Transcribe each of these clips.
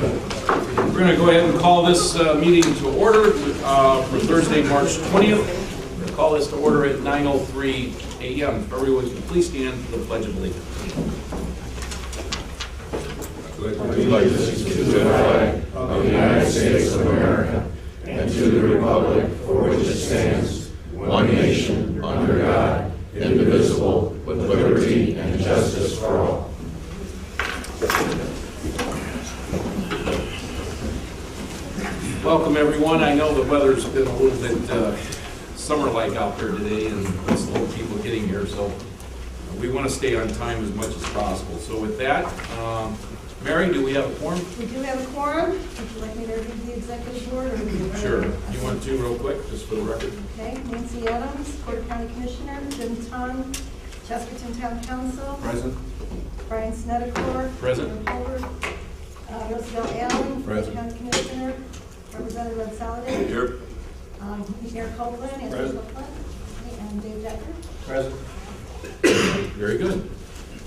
We're going to go ahead and call this meeting to order for Thursday, March 20th. We're going to call this to order at 9:03 a.m. If everyone can please stand for the Pledge of Allegiance. Allegiance to the flag of the United States of America and to the republic for which it stands, one nation, under God, indivisible, with liberty and justice for all. Welcome, everyone. I know the weather's been a little bit summer-like out there today, and slow people getting here, so we want to stay on time as much as possible. So with that, Mary, do we have a quorum? We do have a quorum. Would you like me to read the executive board? Or Sure. You want to real quick, just for the record? Okay. Nancy Adams, Porter County Commissioner. Jim Tong, Chesterton Town Council. Present. Brian Snedeker. Present. Roosevelt Allen, Present. County Commissioner. Representative Red Soliday. Here. Mayor Copeland, Andrew Present. Copeland, and Dave Decker. Present. Very good.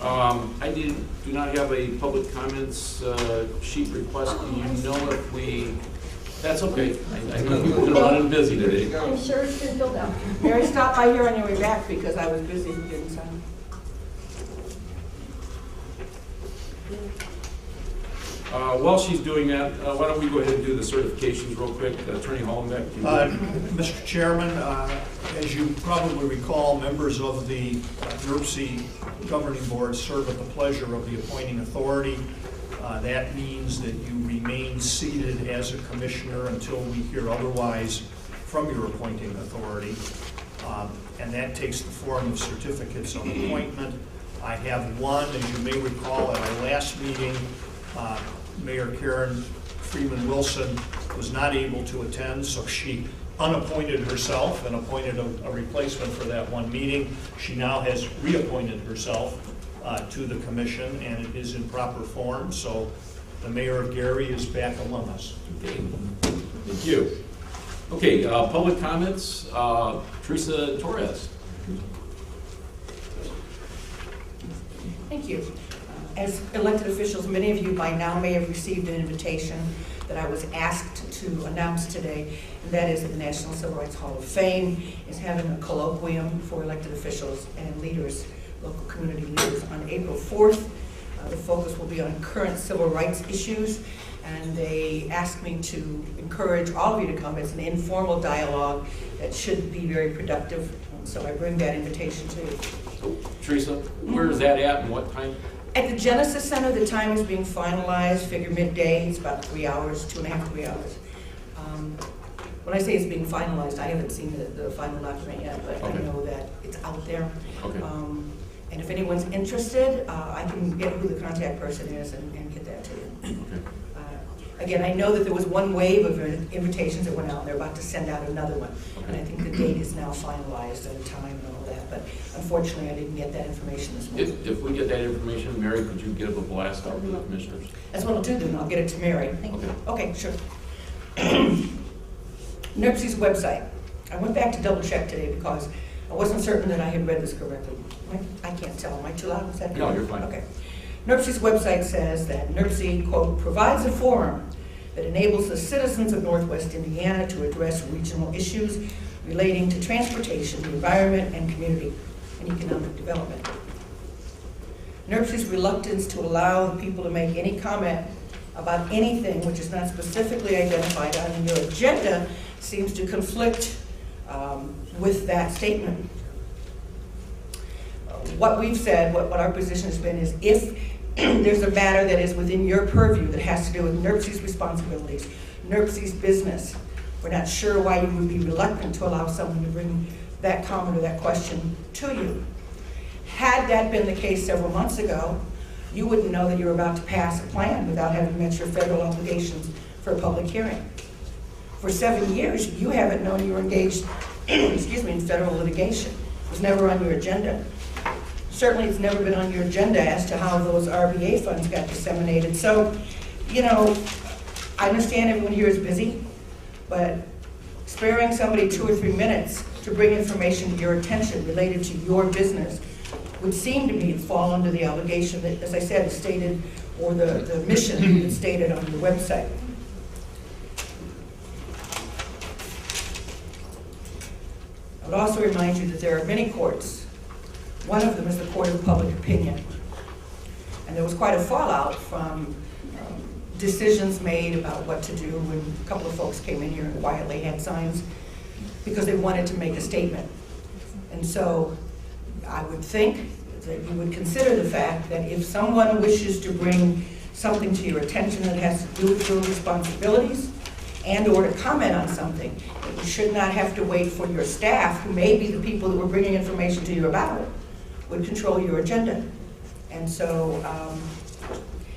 I do not have a public comments sheet request. Do you know if we, that's okay. I know you've been running busy today. I'm sure it's been filled out. Mary, stop by here on your way back because I was busy getting some. While she's doing that, why don't we go ahead and do the certifications real quick. Attorney Hollenbeck. Mr. Chairman, as you probably recall, members of the NERC governing board serve at the pleasure of the appointing authority. That means that you remain seated as a commissioner until we hear otherwise from your appointing authority. And that takes the form of certificates of appointment. I have one, as you may recall, at our last meeting, Mayor Karen Freeman Wilson was not able to attend, so she unappointed herself and appointed a replacement for that one meeting. She now has reappointed herself to the commission, and it is in proper form, so the Mayor of Gary is back among us. Okay. Thank you. Okay, public comments. Teresa Torres. Thank you. As elected officials, many of you by now may have received an invitation that I was asked to announce today, and that is that the National Civil Rights Hall of Fame is having a colloquium for elected officials and leaders, local community leaders, on April 4th. The focus will be on current civil rights issues, and they asked me to encourage all of you to come. It's an informal dialogue that should be very productive, so I bring that invitation to you. So, Teresa, where is that at and what time? At the Genesis Center, the time is being finalized, figure midday, it's about 3 hours, 2.5, 3 hours. When I say it's being finalized, I haven't seen the final document yet, but Okay. I know that it's out there. Okay. And if anyone's interested, I can get who the contact person is and get that to you. Okay. Again, I know that there was one wave of invitations that went out, and they're about to send out another one. And I think the date is now finalized and the time and all that, but unfortunately, I didn't get that information this morning. If we get that information, Mary, could you give a blast out to the commissioners? That's what I'll do then, I'll get it to Mary. Okay. Okay, sure. NERC's website. I went back to double check today because I wasn't certain that I had read this correctly. I can't tell, am I too loud? Is that good? No, you're fine. Okay. NERC's website says that NERC, quote, provides a forum that enables the citizens of Northwest Indiana to address regional issues relating to transportation, the environment, and community and economic development. NERC's reluctance to allow the people to make any comment about anything which is not specifically identified on your agenda seems to conflict with that statement. What we've said, what our position has been is if there's a matter that is within your purview that has to do with NERC's responsibilities, NERC's business, we're not sure why you would be reluctant to allow someone to bring that comment or that question to you. Had that been the case several months ago, you wouldn't know that you're about to pass a plan without having met your federal obligations for a public hearing. For 7 years, you haven't known you were engaged in federal litigation. It was never on your agenda. Certainly, it's never been on your agenda as to how those RBA funds got disseminated. So, you know, I understand everyone here is busy, but sparing somebody 2 or 3 minutes to bring information to your attention related to your business would seem to me to fall under the obligation that, as I said, is stated or the mission that's stated on the website. I would also remind you that there are many courts. One of them is the Court of Public Opinion. And there was quite a fallout from decisions made about what to do when a couple of folks came in here and quietly had signs because they wanted to make a statement. And so I would think that you would consider the fact that if someone wishes to bring something to your attention that has to do with your responsibilities and or to comment on something, that you should not have to wait for your staff, who may be the people that were bringing information to you about it, would control your agenda. And so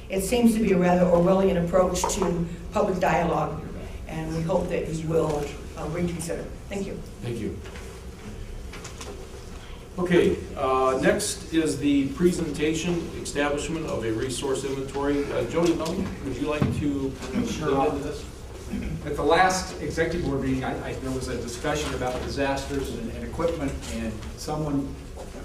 it seems to be a rather Orwellian approach to public dialogue, and we hope that you will reconsider. Thank you. Thank you. Okay, next is the presentation, establishment of a resource inventory. Jody, would you like to Sure. get into this? At the last executive board meeting, there was a discussion about disasters and equipment, and someone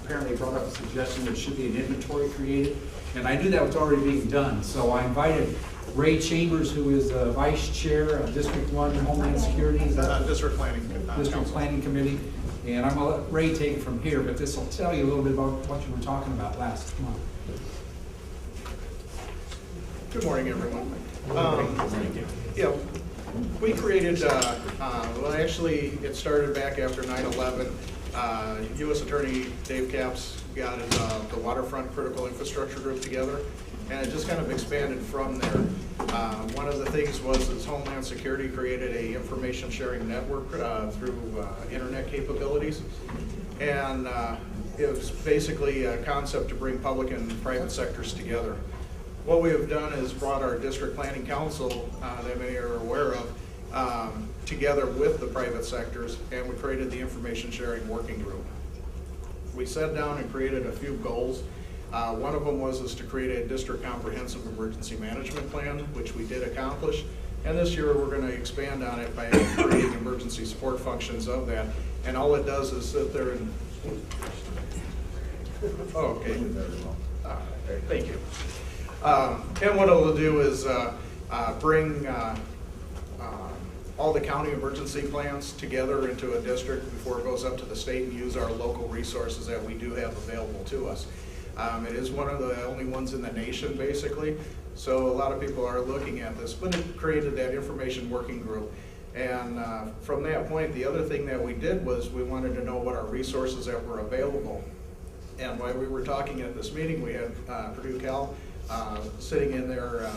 apparently brought up a suggestion there should be an inventory created, and I knew that was already being done, so I invited Ray Chambers, who is the vice chair of District 1 Homeland Security. Is that District Planning. District Planning Committee, and I'm going to let Ray take it from here, but this will tell you a little bit about what you were talking about last month. Good morning, everyone. Yeah, we created, well, actually, it started back after 9/11. U.S. Attorney Dave Capps got the Waterfront Critical Infrastructure Group together, and it just kind of expanded from there. One of the things was that Homeland Security created a information sharing network through internet capabilities, and it was basically a concept to bring public and private sectors together. What we have done is brought our District Planning Council, that many are aware of, together with the private sectors, and we created the Information Sharing Working Group. We sat down and created a few goals. One of them was to create a district comprehensive emergency management plan, which we did accomplish. And this year we're going to expand on it by creating emergency support functions of that. And all it does is sit there and, oh, okay. Thank you. And what it'll do is bring all the county emergency plans together into a district before it goes up to the state and use our local resources that we do have available to us. It is one of the only ones in the nation, basically, so a lot of people are looking at this, but it created that information working group. And from that point, the other thing that we did was we wanted to know what our resources that were available. And while we were talking at this meeting, we had Purdue Cal sitting in there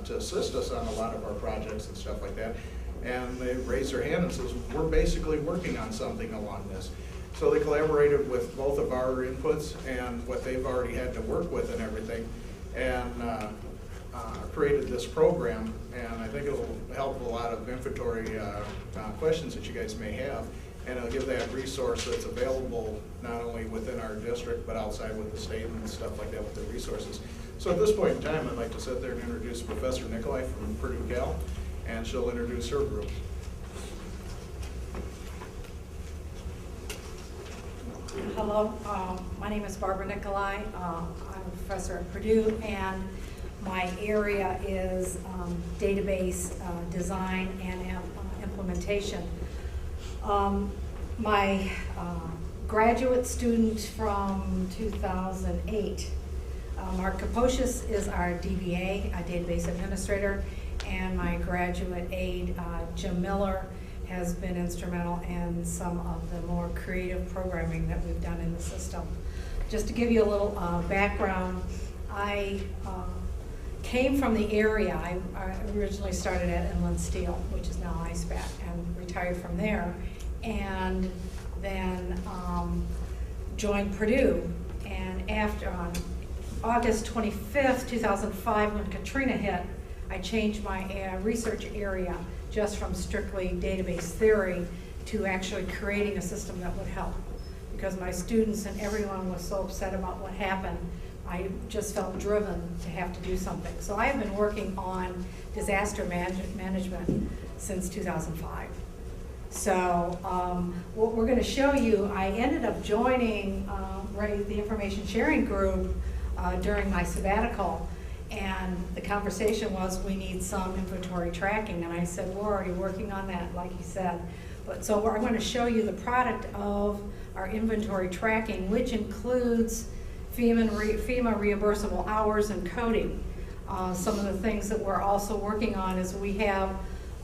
to assist us on a lot of our projects and stuff like that. And they raised their hand and says, we're basically working on something along this. So they collaborated with both of our inputs and what they've already had to work with and everything, and created this program. And I think it'll help a lot of inventory questions that you guys may have. And it'll give that resource that's available not only within our district, but outside with the state and stuff like that with the resources. So at this point in time, I'd like to sit there and introduce Professor Nicolai from Purdue Cal, and she'll introduce her group. Hello, my name is Barbara Nicolai. I'm a professor at Purdue, and my area is database design and implementation. My graduate student from 2008, Mark Kaposius, is our DBA, a database administrator, and my graduate aide, Jim Miller, has been instrumental in some of the more creative programming that we've done in the system. Just to give you a little background, I came from the area. I originally started at Inland Steel, which is now ISPAT, and retired from there, and then joined Purdue. And after, on August 25th, 2005, when Katrina hit, I changed my research area just from strictly database theory to actually creating a system that would help. Because my students and everyone was so upset about what happened, I just felt driven to have to do something. So I have been working on disaster management since 2005. So what we're going to show you, I ended up joining the information sharing group during my sabbatical, And the conversation was, we need some inventory tracking, and I said, we're already working on that, like he said. But so I'm going to show you the product of our inventory tracking, which includes FEMA reimbursable hours and coding. Some of the things that we're also working on is we have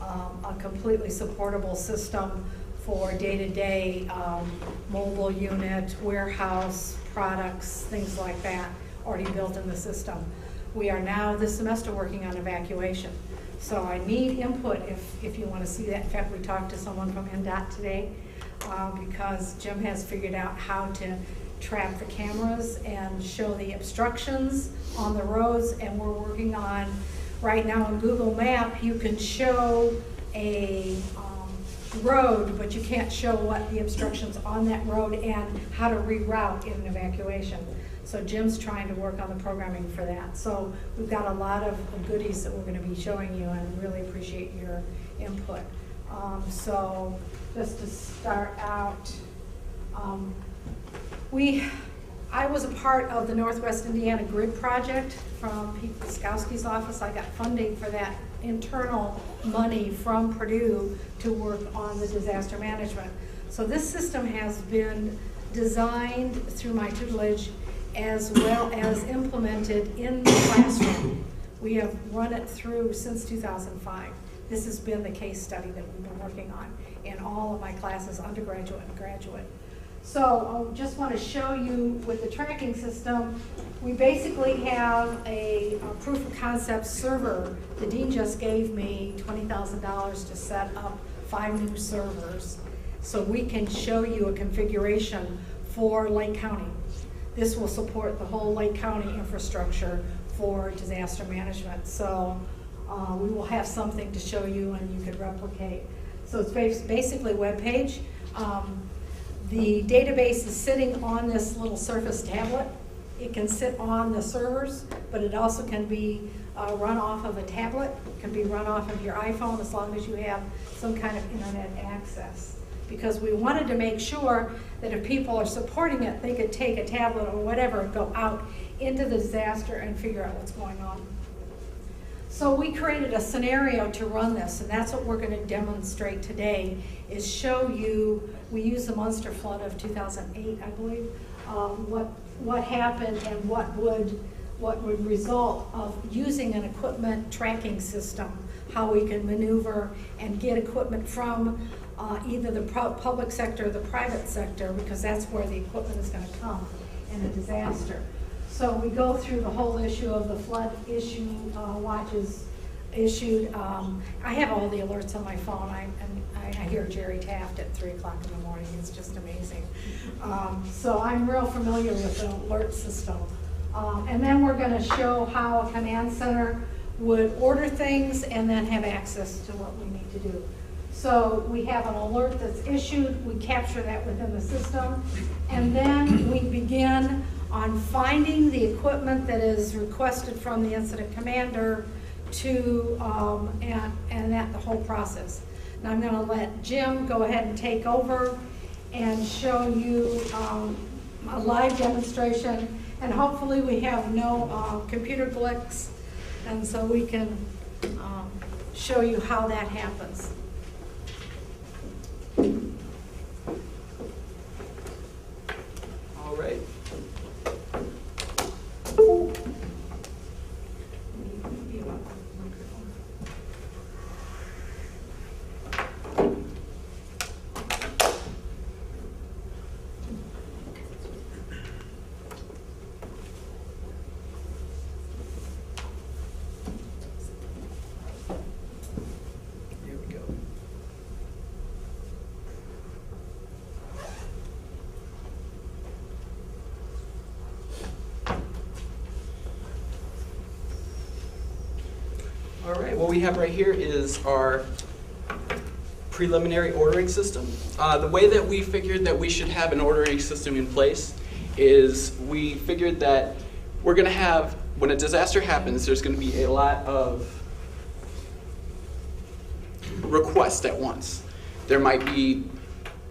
a completely supportable system for day-to-day mobile unit, warehouse products, things like that, already built in the system. We are now this semester working on evacuation. So I need input if you want to see that. In fact, we talked to someone from NDOT today because Jim has figured out how to trap the cameras and show the obstructions on the roads, and we're working on, right now in Google Map, you can show a road, but you can't show what the obstructions on that road and how to reroute in an evacuation. So Jim's trying to work on the programming for that. So we've got a lot of goodies that we're going to be showing you, and really appreciate your input. So just to start out, I was a part of the Northwest Indiana Grid Project from Pete Wiskowski's office. I got funding for that internal money from Purdue to work on the disaster management. So this system has been designed through my tutelage as well as implemented in the classroom. We have run it through since 2005. This has been the case study that we've been working on in all of my classes, undergraduate and graduate. So I just want to show you with the tracking system, we basically have a proof of concept server. The dean just gave me $20,000 to set up 5 new servers so we can show you a configuration for Lake County. This will support the whole Lake County infrastructure for disaster management. So we will have something to show you and you could replicate. So it's basically a web page. The database is sitting on this little Surface tablet. It can sit on the servers, but it also can be run off of a tablet. It can be run off of your iPhone as long as you have some kind of internet access. Because we wanted to make sure that if people are supporting it, they could take a tablet or whatever and go out into the disaster and figure out what's going on. So we created a scenario to run this, and that's what we're going to demonstrate today, is show you, we used the Munster flood of 2008, I believe, what happened and what would result of using an equipment tracking system, how we can maneuver and get equipment from either the public sector or the private sector, because that's where the equipment is going to come in a disaster. So we go through the whole issue of the flood issue, watches issued. I have all the alerts on my phone. I hear Jerry Taft at 3 o'clock in the morning. It's just amazing. So I'm real familiar with the alert system. And then we're going to show how a command center would order things and then have access to what we need to do. So we have an alert that's issued, we capture that within the system, and then we begin on finding the equipment that is requested from the incident commander to, and that the whole process. Now I'm going to let Jim go ahead and take over and show you a live demonstration, and hopefully we have no computer glitches, and so we can show you how that happens. All right. Here we go. All right, what we have right here is our preliminary ordering system. The way that we figured that we should have an ordering system in place is we figured that we're going to have, when a disaster happens, there's going to be a lot of requests at once. There might be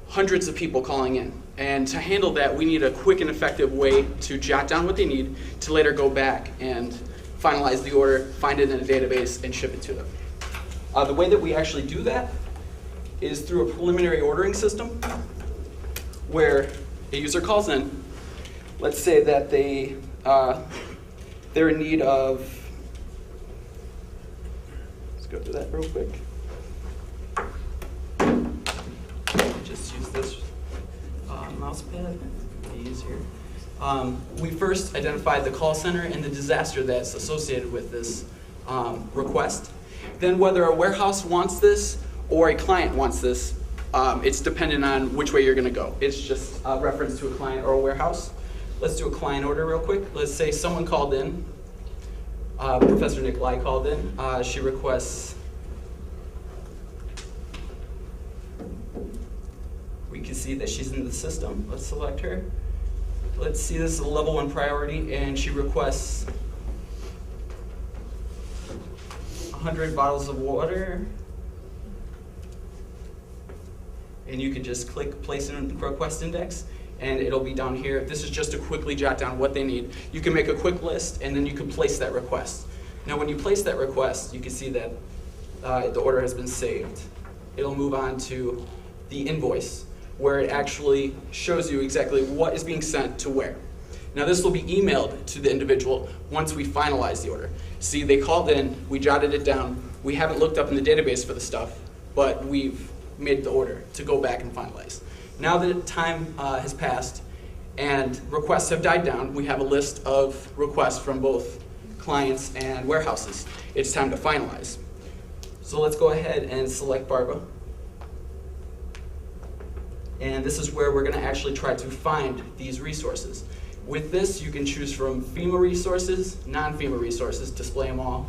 hundreds of people calling in. And to handle that, we need a quick and effective way to jot down what they need to later go back and finalize the order, find it in a database, and ship it to them. The way that we actually do that is through a preliminary ordering system where a user calls in. Let's say that they're in need of, let's go through that real quick. Just use this mouse pad, it'll be easier. We first identified the call center and the disaster that's associated with this request. Then whether a warehouse wants this or a client wants this, it's dependent on which way you're going to go. It's just a reference to a client or a warehouse. Let's do a client order real quick. Let's say someone called in. Professor Nikolai called in. She requests, we can see that she's in the system. Let's select her. Let's see, this is a level 1 priority, and she requests 100 bottles of water. And you can just click place in request index, and it'll be down here. This is just to quickly jot down what they need. You can make a quick list, and then you can place that request. Now, when you place that request, you can see that the order has been saved. It'll move on to the invoice, where it actually shows you exactly what is being sent to where. Now, this will be emailed to the individual once we finalize the order. See, they called in, we jotted it down. We haven't looked up in the database for the stuff, but we've made the order to go back and finalize. Now that time has passed and requests have died down, we have a list of requests from both clients and warehouses. It's time to finalize. So let's go ahead and select Barbara. And this is where we're going to actually try to find these resources. With this, you can choose from FEMA resources, non-FEMA resources, display them all.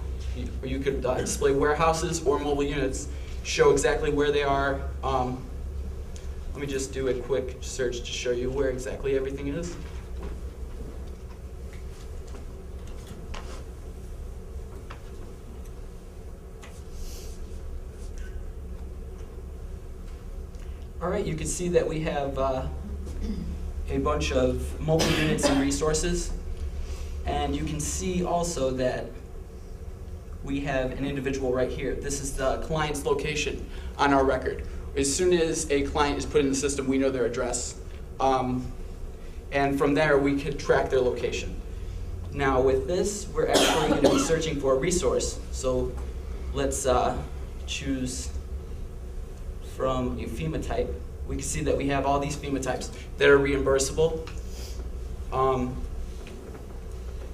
You could display warehouses or mobile units, show exactly where they are. Let me just do a quick search to show you where exactly everything is. All right, you can see that we have a bunch of mobile units and resources. And you can see also that we have an individual right here. This is the client's location on our record. As soon as a client is put in the system, we know their address. And from there, we could track their location. Now with this, we're actually going to be searching for a resource. So let's choose from a FEMA type. We can see that we have all these FEMA types that are reimbursable.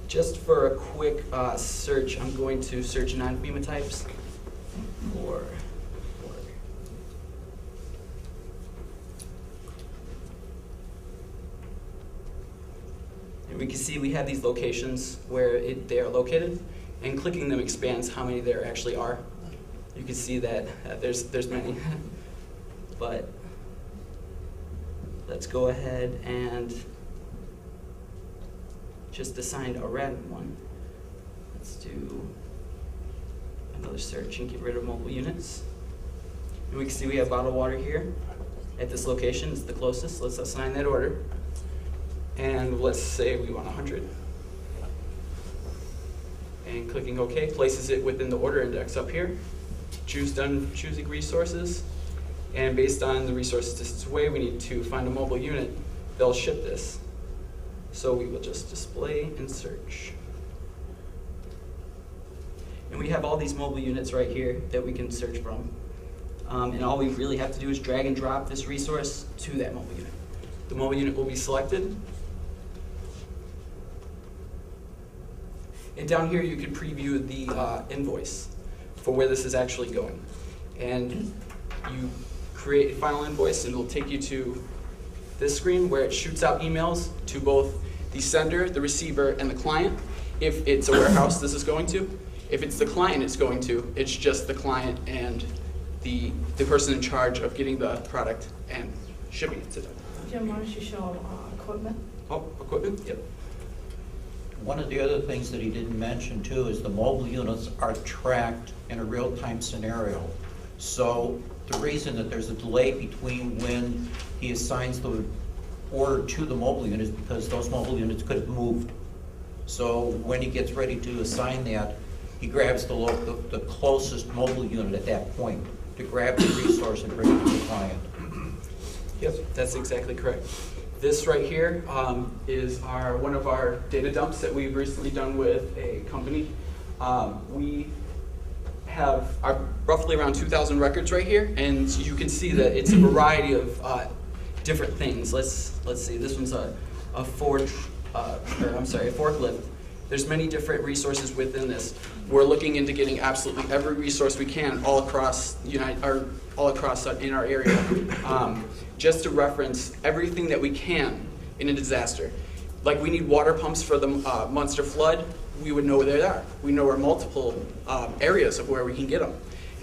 Just for a quick search, I'm going to search non-FEMA types for water. And we can see we have these locations where they are located, and clicking them expands how many there actually are. You can see that there's many. But let's go ahead and just assign a random one. Let's do another search and get rid of mobile units. And we can see we have bottled water here at this location. It's the closest. Let's assign that order. And let's say we want 100. And clicking OK places it within the order index up here. Choosing resources. And based on the resource distance away, we need to find a mobile unit. They'll ship this. So we will just display and search. And we have all these mobile units right here that we can search from. And all we really have to do is drag and drop this resource to that mobile unit. The mobile unit will be selected. And down here you can preview the invoice for where this is actually going. And you create a final invoice, and it'll take you to this screen where it shoots out emails to both the sender, the receiver, and the client. If it's a warehouse this is going to. If it's the client it's going to, it's just the client and the person in charge of getting the product and shipping it to them. Jim, why don't you show equipment? Oh, equipment? Yep. One of the other things that he didn't mention too is the mobile units are tracked in a real-time scenario. So the reason that there's a delay between when he assigns the order to the mobile unit is because those mobile units could have moved. So when he gets ready to assign that, he grabs the closest mobile unit at that point to grab the resource and bring it to the client. Yep, that's exactly correct. This right here is one of our data dumps that we've recently done with a company. We have roughly around 2,000 records right here, and you can see that it's a variety of different things. Let's see. This one's a forklift. There's many different resources within this. We're looking into getting absolutely every resource we can all across in our area, just to reference everything that we can in a disaster. Like we need water pumps for the Munster flood. We would know where they are. We know where multiple areas of where we can get them,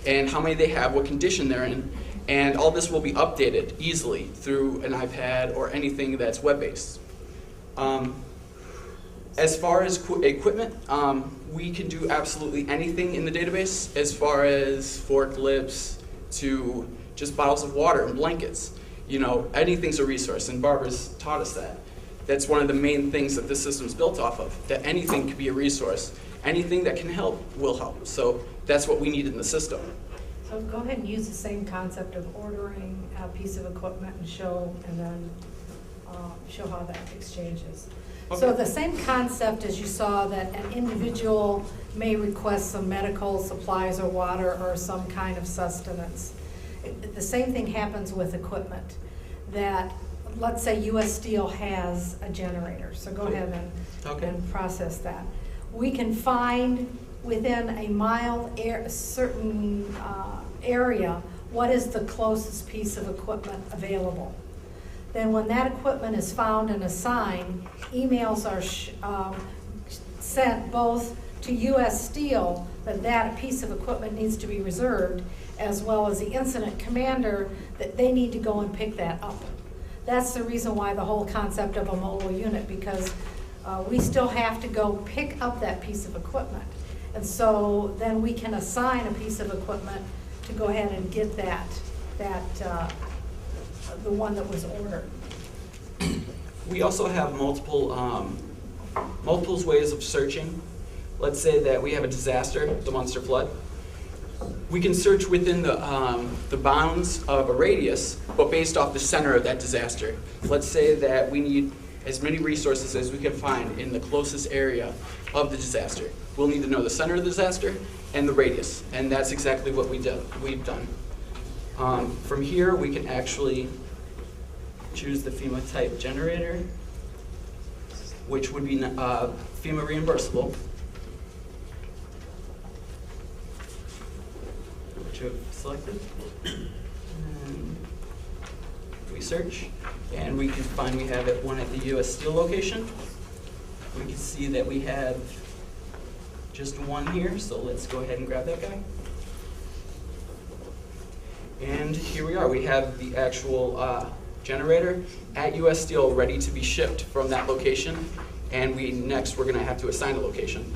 and how many they have, what condition they're in, and all this will be updated easily through an iPad or anything that's web-based. As far as equipment, we can do absolutely anything in the database, as far as forklifts to just bottles of water and blankets. You know, anything's a resource, and Barbara's taught us that. That's one of the main things that this system's built off of, that anything can be a resource. Anything that can help will help. So that's what we need in the system. So go ahead and use the same concept of ordering a piece of equipment and then show how that exchanges. Okay. So the same concept as you saw, that an individual may request some medical supplies or water or some kind of sustenance. The same thing happens with equipment. That, let's say US Steel has a generator, so go ahead and process that. We can find within a mile certain area what is the closest piece of equipment available. Then when that equipment is found and assigned, emails are sent both to US Steel that that piece of equipment needs to be reserved, as well as the incident commander that they need to go and pick that up. That's the reason why the whole concept of a mobile unit, because we still have to go pick up that piece of equipment. And so then we can assign a piece of equipment to go ahead and get the one that was ordered. We also have multiple ways of searching. Let's say that we have a disaster, the Munster flood. We can search within the bounds of a radius, but based off the center of that disaster. Let's say that we need as many resources as we can find in the closest area of the disaster. We'll need to know the center of the disaster and the radius, and that's exactly what we've done. From here, we can actually choose the FEMA type generator, which would be FEMA reimbursable, which I've selected. And we search, and we can find we have one at the US Steel location. We can see that we have just one here, so let's go ahead and grab that guy. And here we are. We have the actual generator at US Steel ready to be shipped from that location, and next we're going to have to assign a location.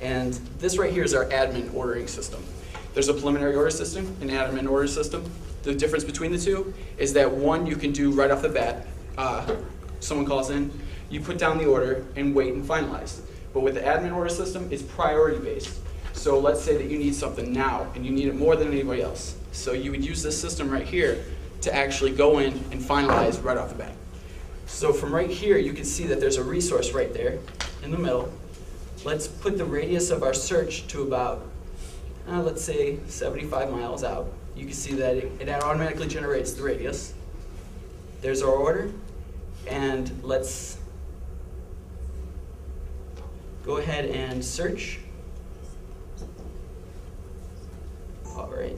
And this right here is our admin ordering system. There's a preliminary order system, an admin order system. The difference between the two is that one you can do right off the bat. Someone calls in, you put down the order and wait and finalize. But with the admin order system, it's priority based. So let's say that you need something now and you need it more than anybody else. So you would use this system right here to actually go in and finalize right off the bat. So from right here, you can see that there's a resource right there in the middle. Let's put the radius of our search to about, let's say 75 miles out. You can see that it automatically generates the radius. There's our order, and let's go ahead and search. All right.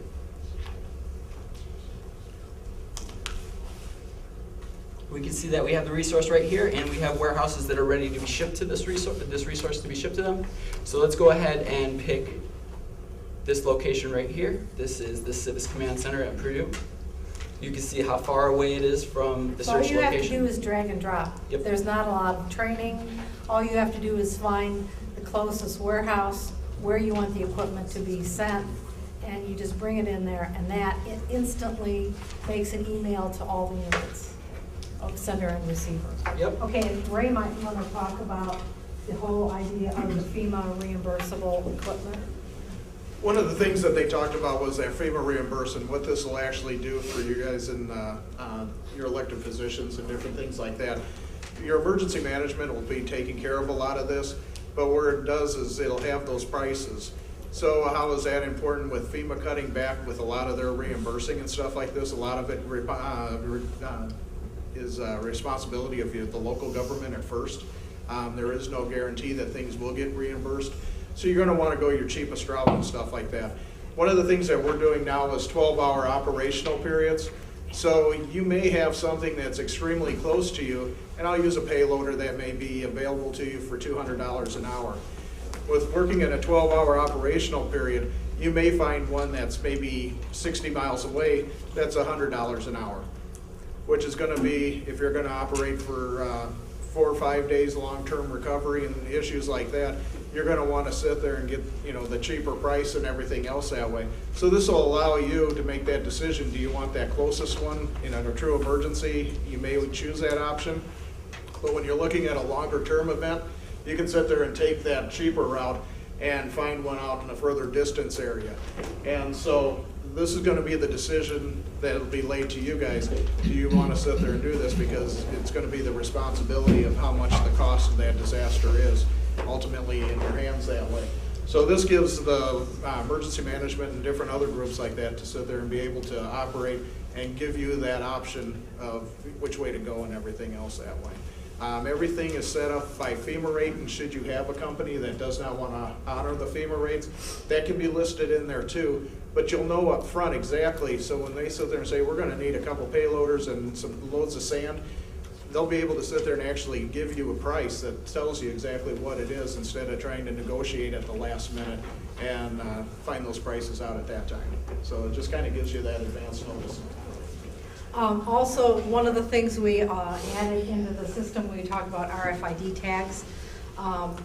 We can see that we have the resource right here, and we have warehouses that are ready to be shipped to this resource to be shipped to them. So let's go ahead and pick this location right here. This is the Civis Command Center at Purdue. You can see how far away it is from the search location. All you have to do is drag and drop. Yep. There's not a lot of training. All you have to do is find the closest warehouse where you want the equipment to be sent, and you just bring it in there, and that instantly makes an email to all the units of sender and receiver. Yep. Okay, and Ray might want to talk about the whole idea of the FEMA reimbursable equipment? One of the things that they talked about was that FEMA reimbursement, what this will actually do for you guys in your elected positions and different things like that. Your emergency management will be taking care of a lot of this, but where it does is it'll have those prices. So how is that important with FEMA cutting back with a lot of their reimbursing and stuff like this? A lot of it is responsibility of the local government at first. There is no guarantee that things will get reimbursed. So you're gonna wanna go your cheapest route and stuff like that. One of the things that we're doing now is 12-hour operational periods. So you may have something that's extremely close to you, and I'll use a payloader that may be available to you for $200 an hour. With working in a 12-hour operational period, you may find one that's maybe 60 miles away that's $100 an hour, which is gonna be, if you're gonna operate for 4 or 5 days long-term recovery and issues like that, you're gonna wanna sit there and get, you know, the cheaper price and everything else that way. So this will allow you to make that decision. Do you want that closest one in a true emergency? You may choose that option. But when you're looking at a longer term event, you can sit there and take that cheaper route and find one out in a further distance area. And so this is gonna be the decision that'll be laid to you guys. Do you wanna sit there and do this? Because it's gonna be the responsibility of how much the cost of that disaster is ultimately in your hands that way. So this gives the emergency management and different other groups like that to sit there and be able to operate and give you that option of which way to go and everything else that way. Everything is set up by FEMA rate, and should you have a company that does not want to honor the FEMA rates, that can be listed in there too, but you'll know up front exactly. So when they sit there and say, we're going to need a couple payloaders and some loads of sand, they'll be able to sit there and actually give you a price that tells you exactly what it is instead of trying to negotiate at the last minute and find those prices out at that time. So it just kind of gives you that advance notice. Also, one of the things we added into the system, we talked about RFID tags,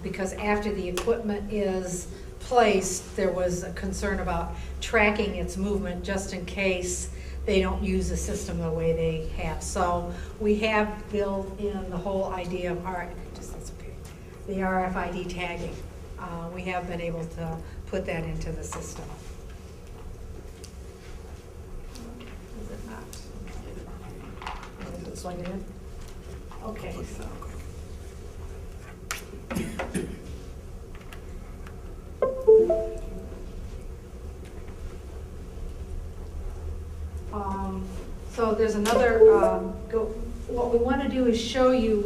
because after the equipment is placed, there was a concern about tracking its movement just in case they don't use the system the way they have. So we have built in the whole idea of the RFID tagging. We have been able to put that into the system. Is it not? Is it plugged in? Okay, so. So there's another, what we want to do is show you,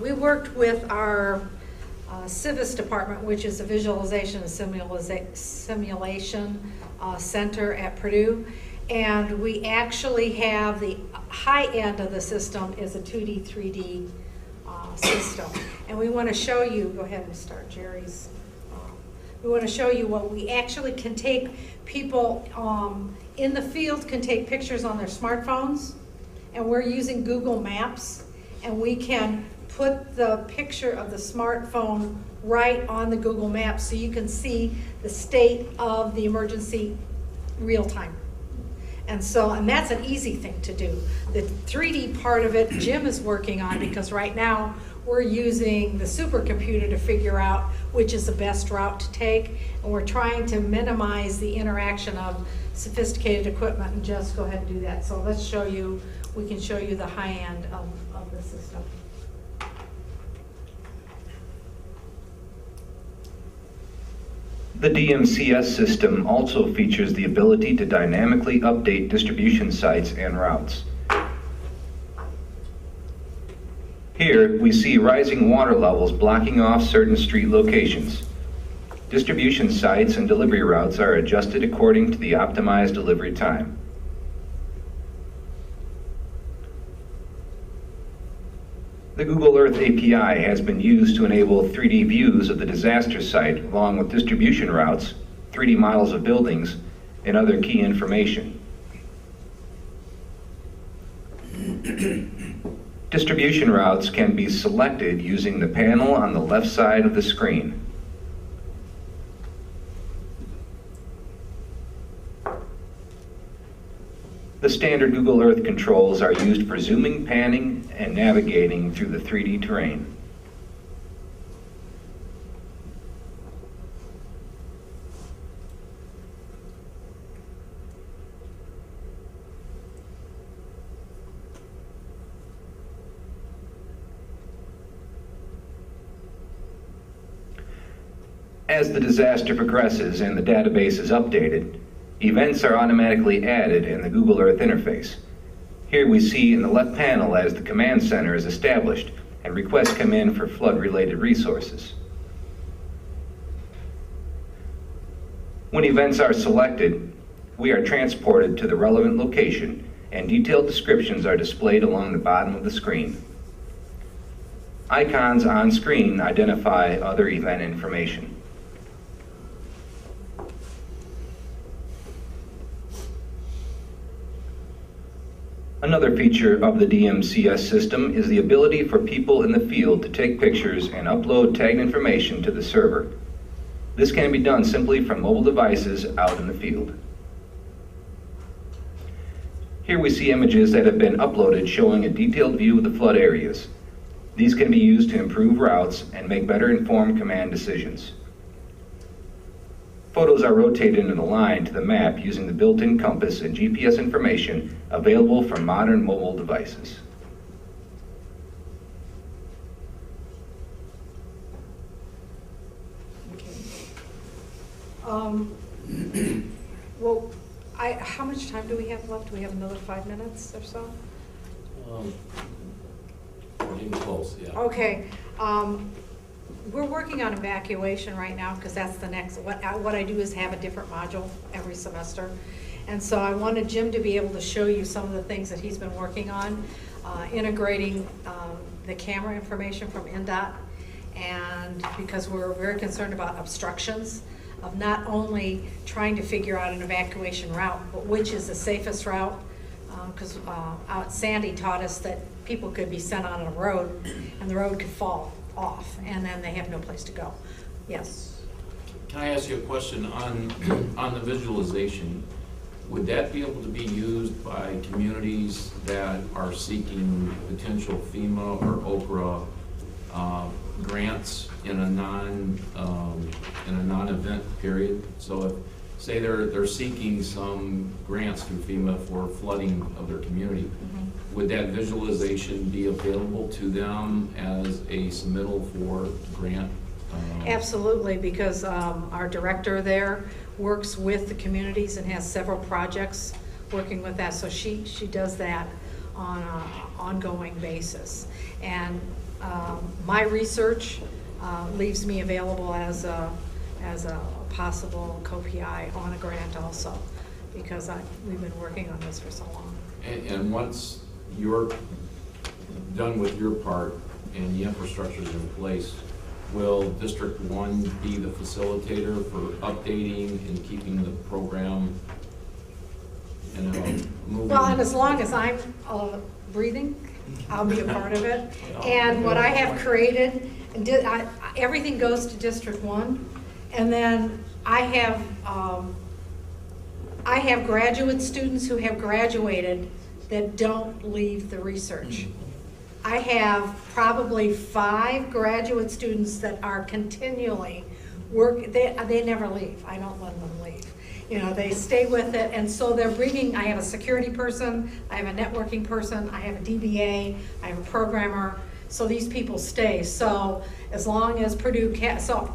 we worked with our CIVIS department, which is a visualization and simulation center at Purdue, and we actually have the high end of the system is a 2D, 3D system. And we want to show you, go ahead and start Jerry's. We want to show you what we actually can take. People in the field can take pictures on their smartphones, and we're using Google Maps, and we can put the picture of the smartphone right on the Google Maps so you can see the state of the emergency real time. And so, and that's an easy thing to do. The 3D part of it, Jim is working on, because right now we're using the supercomputer to figure out which is the best route to take, and we're trying to minimize the interaction of sophisticated equipment and just go ahead and do that. So let's show you, we can show you the high end of the system. The DMCS system also features the ability to dynamically update distribution sites and routes. Here, we see rising water levels blocking off certain street locations. Distribution sites and delivery routes are adjusted according to the optimized delivery time. The Google Earth API has been used to enable 3D views of the disaster site along with distribution routes, 3D models of buildings, and other key information. Distribution routes can be selected using the panel on the left side of the screen. The standard Google Earth controls are used for zooming, panning, and navigating through the 3D terrain. As the disaster progresses and the database is updated, events are automatically added in the Google Earth interface. Here we see in the left panel as the command center is established and requests come in for flood-related resources. When events are selected, we are transported to the relevant location and detailed descriptions are displayed along the bottom of the screen. Icons on screen identify other event information. Another feature of the DMCS system is the ability for people in the field to take pictures and upload tagged information to the server. This can be done simply from mobile devices out in the field. Here we see images that have been uploaded showing a detailed view of the flood areas. These can be used to improve routes and make better informed command decisions. Photos are rotated in a line to the map using the built-in compass and GPS information available from modern mobile devices. Well, how much time do we have left? Do we have another 5 minutes or so? We're getting close, yeah. Okay. We're working on evacuation right now because that's the next, what I do is have a different module every semester. And so I wanted Jim to be able to show you some of the things that he's been working on, integrating the camera information from NDOT. And because we're very concerned about obstructions, of not only trying to figure out an evacuation route, but which is the safest route. Because Sandy taught us that people could be sent on a road and the road could fall off and then they have no place to go. Yes. Can I ask you a question on the visualization? Would that be able to be used by communities that are seeking potential FEMA or Okra grants in a non-event period? So if, say they're seeking some grants through FEMA for flooding of their community, would that visualization be available to them as a submittal for grant? Absolutely, because our director there works with the communities and has several projects working with that. So she does that on an ongoing basis. And my research leaves me available as a possible co-PI on a grant also, because we've been working on this for so long. And once you're done with your part and the infrastructure is in place, will District 1 be the facilitator for updating and keeping the program moving? Well, and as long as I'm breathing, I'll be a part of it. And what I have created, everything goes to District 1, and then I have graduate students who have graduated that don't leave the research. I have probably 5 graduate students that are continually they never leave. I don't let them leave. You know, they stay with it, and so they're bringing, I have a security person, I have a networking person, I have a DBA, I have a programmer, so these people stay. So as long as Purdue so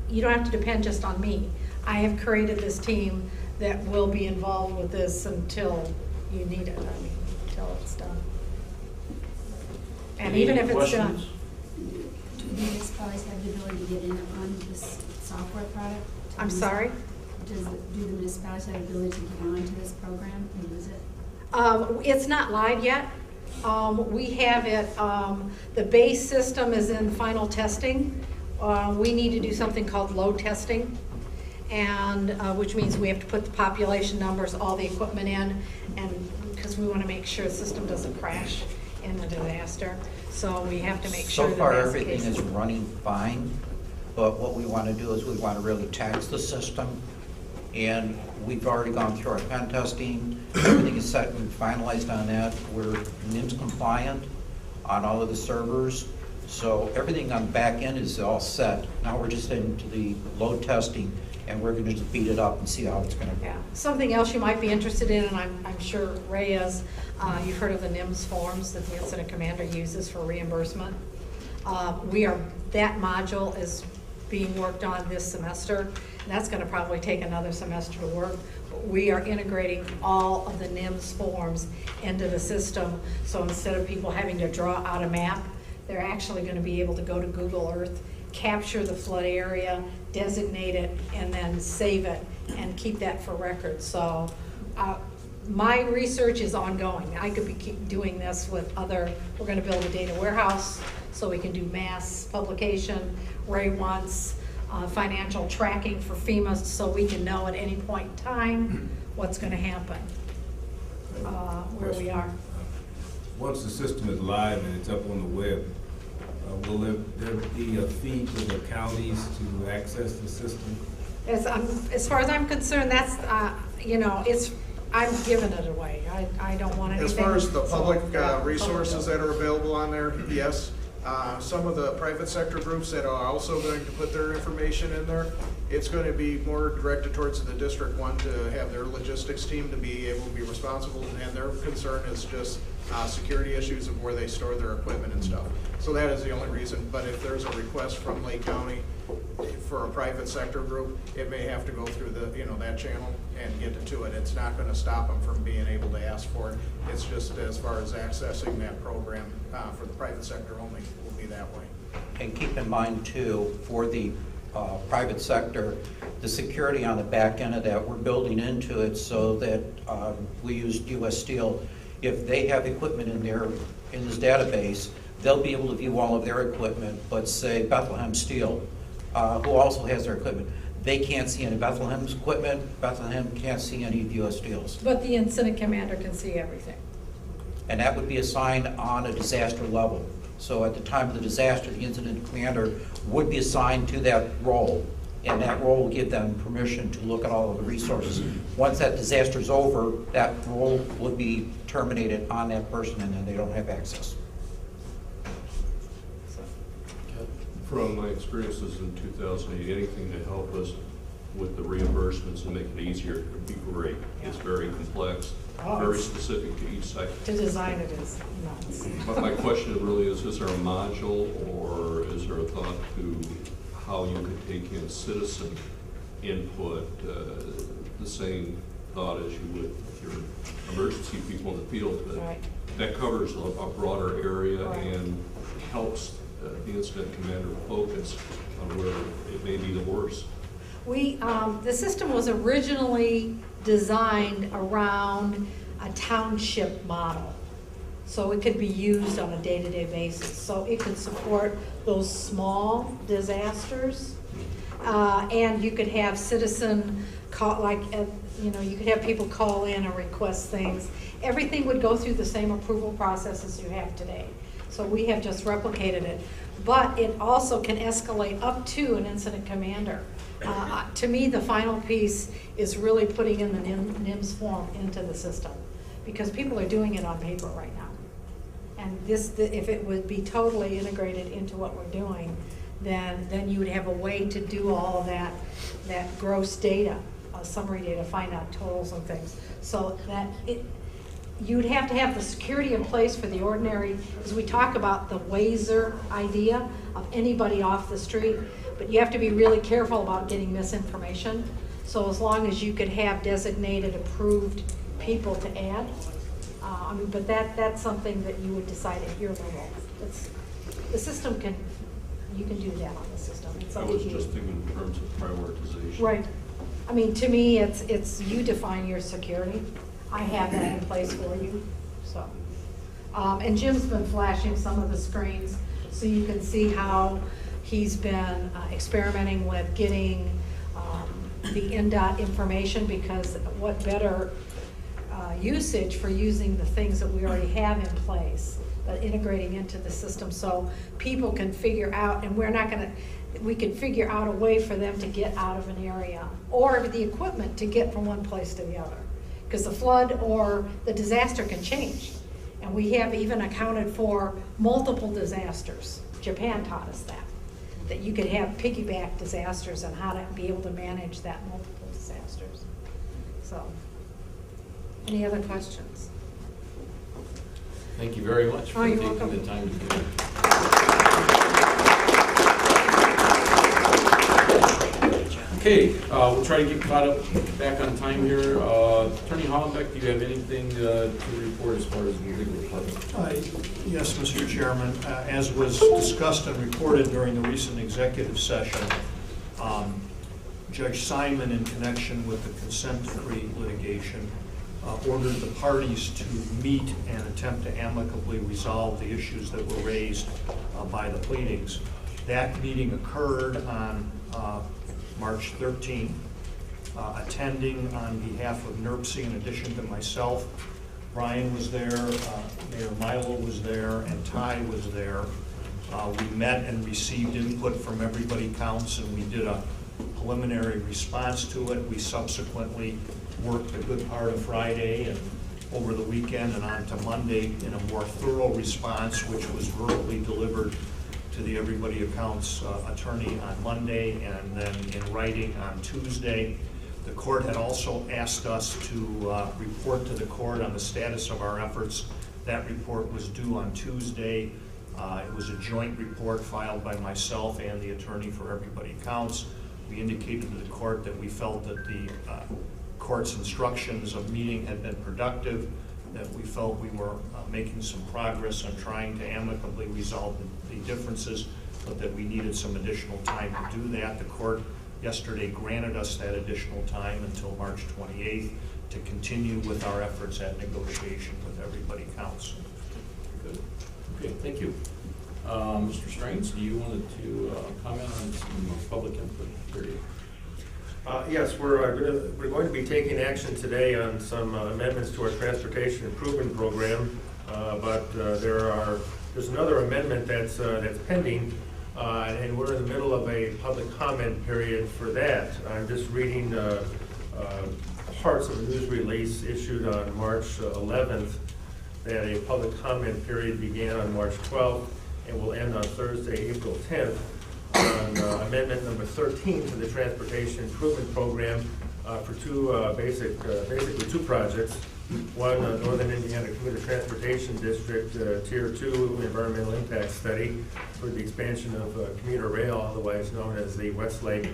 you don't have to depend just on me. I have created this team that will be involved with this until you need it, until it's done. And Any even if it's questions? done. Do the municipalities have the ability to get in on this software product? I'm sorry? Do the municipalities have the ability to get onto this program and use it? It's not live yet. We have it, the base system is in final testing. We need to do something called load testing, and which means we have to put the population numbers, all the equipment in, and because we want to make sure the system doesn't crash in the disaster. So we have to make sure So far, that that's the everything case. is running fine, but what we want to do is we want to really tax the system. And we've already gone through our pen testing. Everything is set and finalized on that. We're NIMS compliant on all of the servers. So everything on the back end is all set. Now we're just into the load testing, and we're going to just beat it up and see how it's going to go. Yeah. Something else you might be interested in, and I'm sure Ray is, you've heard of the NIMS forms that the incident commander uses for reimbursement. That module is being worked on this semester. And that's gonna probably take another semester to work. We are integrating all of the NIMS forms into the system. So instead of people having to draw out a map, they're actually gonna be able to go to Google Earth, capture the flood area, designate it, and then save it and keep that for record. So my research is ongoing. I could be keep doing this with other, we're gonna build a data warehouse so we can do mass publication. Ray wants financial tracking for FEMA so we can know at any point in time what's gonna happen, where we are. Once the system is live and it's up on the web, will there be a fee to the counties to access the system? As far as I'm concerned, that's, I'm giving it away. I don't want anything. As far as the public So, resources that are available on there, yes. Some of the private sector groups that are also going to put their information in there, it's going to be more directed towards the District 1 to have their logistics team to be able to be responsible, and their concern is just security issues of where they store their equipment and stuff. So that is the only reason, but if there's a request from Lake County for a private sector group, it may have to go through the, that channel and get to it. It's not going to stop them from being able to ask for it. It's just as far as accessing that program for the private sector only will be that way. And keep in mind too, for the private sector, the security on the back end of that, we're building into it so that we used US Steel. If they have equipment in this database, they'll be able to view all of their equipment, but say Bethlehem Steel, who also has their equipment, they can't see any Bethlehem's equipment, Bethlehem can't see any of US Steel's. But the incident commander can see everything. And that would be assigned on a disaster level. So at the time of the disaster, the incident commander would be assigned to that role, and that role will give them permission to look at all of the resources. Once that disaster is over, that role would be terminated on that person, and then they don't have access. From my experiences in 2008, anything to help us with the reimbursements and make it easier would be great. It's very complex, very specific to each site. To design it is nuts. But my question really is there a module or is there a thought to how you could take in citizen input, the same thought as you would with your emergency people in the field, but Right. that covers a broader area Right. and helps the incident commander focus on where it may be the worst. The system was originally designed around a township model. So it could be used on a day-to-day basis. So it could support those small disasters. And you could have citizen call, you could have people call in and request things. Everything would go through the same approval process as you have today. So we have just replicated it. But it also can escalate up to an incident commander. To me, the final piece is really putting in the NIMS form into the system, because people are doing it on paper right now. And if it would be totally integrated into what we're doing, then you would have a way to do all of that gross data, summary data, find out totals and things. So that you'd have to have the security in place for the ordinary, as we talk about the Wazer idea of anybody off the street, but you have to be really careful about getting misinformation. So as long as you could have designated, approved people to add, but that's something that you would decide at your level. The system you can do that on the system. It's I up was to you. just thinking in terms of prioritization. Right. I mean, to me, it's you define your security. I have that in place for you, so. And Jim's been flashing some of the screens so you can see how he's been experimenting with getting the NDOT information, because what better usage for using the things that we already have in place, but integrating into the system so people can figure out, and we can figure out a way for them to get out of an area, or the equipment to get from one place to the other. Because the flood or the disaster can change. And we have even accounted for multiple disasters. Japan taught us that you could have piggyback disasters and how to be able to manage that multiple disasters. So, any other questions? Thank you very much for Oh, you're taking welcome. the time to do it. Okay, we'll try to get caught up back on time here. Attorney Hollenbeck, do you have anything to report as far as the legal department? Yes, Mr. Chairman. As was discussed and reported during the recent executive session, Judge Simon, in connection with the consent decree litigation, ordered the parties to meet and attempt to amicably resolve the issues that were raised by the pleadings. That meeting occurred on March 13th. Attending on behalf of NERC, in addition to myself, Brian was there, Mayor Milo was there, and Ty was there. We met and received input from Everybody Counts, and we did a preliminary response to it. We subsequently worked a good part of Friday and over the weekend and on to Monday in a more thorough response, which was verbally delivered to the Everybody Accounts attorney on Monday and then in writing on Tuesday. The court had also asked us to report to the court on the status of our efforts. That report was due on Tuesday. It was a joint report filed by myself and the attorney for Everybody Counts. We indicated to the court that we felt that the court's instructions of meeting had been productive, that we felt we were making some progress on trying to amicably resolve the differences, but that we needed some additional time to do that. The court yesterday granted us that additional time until March 28th to continue with our efforts at negotiation with Everybody Counts. Good. Okay, thank you. Mr. Strange, do you want to comment on some public input period? Yes, we're going to be taking action today on some amendments to our transportation improvement program, but there's another amendment that's pending, and we're in the middle of a public comment period for that. I'm just reading parts of a news release issued on March 11th that a public comment period began on March 12th and will end on Thursday, April 10th. On amendment number 13 to the Transportation Improvement Program for basically two projects. One, Northern Indiana Commuter Transportation District Tier 2 Environmental Impact Study for the expansion of commuter rail, otherwise known as the Westlake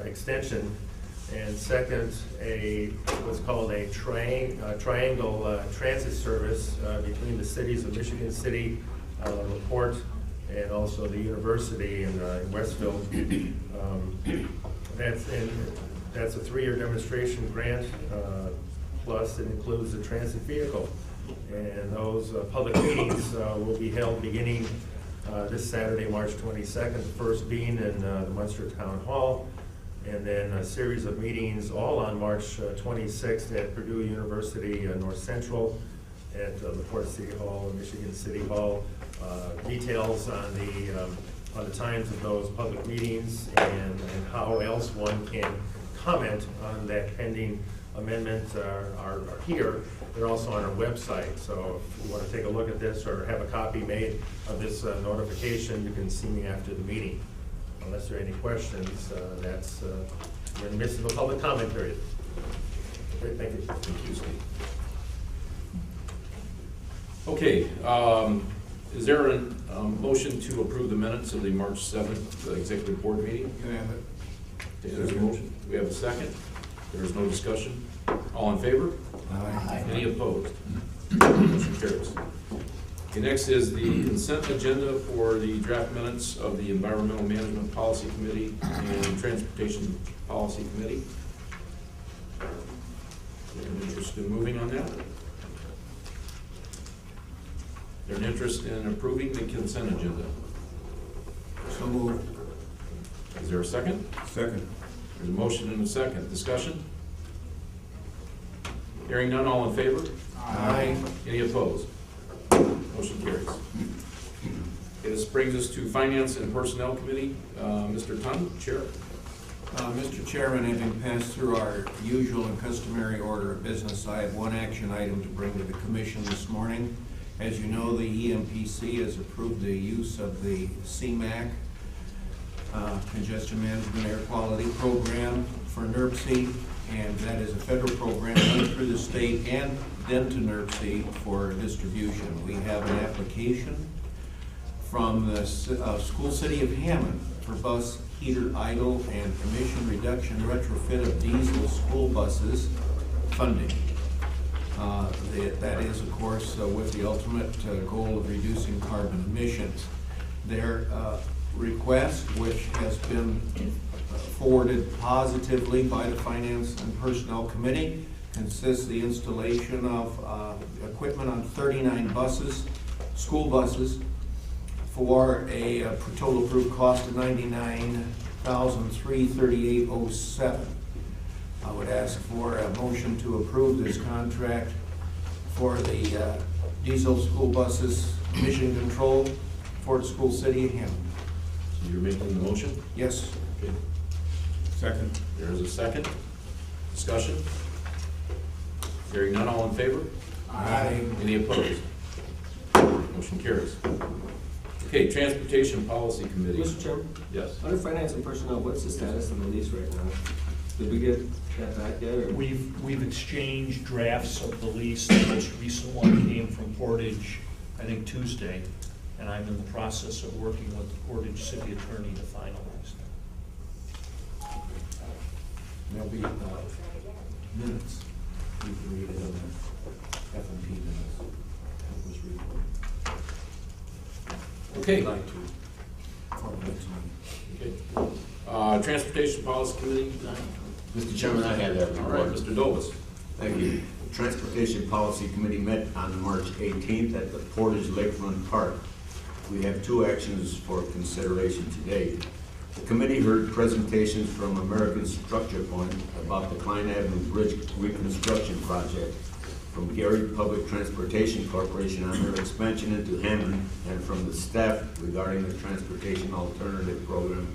Extension. And second, what's called a triangle transit service between the cities of Michigan City, LaPorte, and also the university in Westville. That's a 3-year demonstration grant, plus it includes a transit vehicle. And those public meetings will be held beginning this Saturday, March 22nd, the first being in the Munster Town Hall, and then a series of meetings all on March 26th at Purdue University North Central, at LaPorte City Hall, Michigan City Hall. Details on the times of those public meetings and how else one can comment on that pending amendment are here. They're also on our website, so if you want to take a look at this or have a copy made of this notification, you can see me after the meeting. Unless there are any questions, we're in the midst of a public comment period. Okay, thank you. Thank you, Steve. Okay, is there a motion to approve the minutes of the March 7th executive board meeting? Can I have it? Okay, there's a motion. We have a second. There's no discussion. All in favor? Aye. Any opposed? Motion carries. Okay, next is the consent agenda for the draft minutes of the Environmental Management Policy Committee and Transportation Policy Committee. Anyone interested in moving on that? Is there an interest in approving the consent agenda? So moved. Is there a second? Second. There's a motion and a second. Discussion? Hearing none, all in favor? Aye. Any opposed? Motion carries. Okay, this brings us to Finance and Personnel Committee. Mr. Tun, Chair. Mr. Chairman, having passed through our usual and customary order of business, I have one action item to bring to the Commission this morning. As you know, the EMPC has approved the use of the CMAQ, Congestion Management Air Quality Program for NERC, and that is a federal program run through the state and then to NERC for distribution. We have an application from the school city of Hammond for bus heater idle and emission reduction retrofit of diesel school buses funding. That is, of course, with the ultimate goal of reducing carbon emissions. Their request, which has been forwarded positively by the Finance and Personnel Committee, consists of the installation of equipment on 39 buses, school buses, for a total approved cost of $99,338.07. I would ask for a motion to approve this contract for the diesel school buses emission control for the school city of Hammond. So you're making the motion? Yes. Okay. Second. There's a second. Discussion? Hearing none, all in favor? Aye. Any opposed? Motion carries. Okay, Transportation Policy Committee. Mr. Chairman? Yes. Under Finance and Personnel, what's the status of the lease right now? Did we get that back yet? Or? We've exchanged drafts of the lease. The most recent one came from Portage, I think Tuesday, and I'm in the process of working with the Portage City Attorney to finalize that. There'll be minutes. You can read it in the F&P minutes. It was recorded. Okay. Like to. For the next meeting. Okay. Transportation Policy Committee. Mr. Chairman, I have that All report. right, Mr. Dobus. Thank you. The Transportation Policy Committee met on March 18th at the Portage Lakefront Park. We have two actions for consideration today. The committee heard presentations from American Structure Point about the Klein Avenue Bridge reconstruction project, from Gary Public Transportation Corporation on their expansion into Hammond, and from the staff regarding the Transportation Alternative Program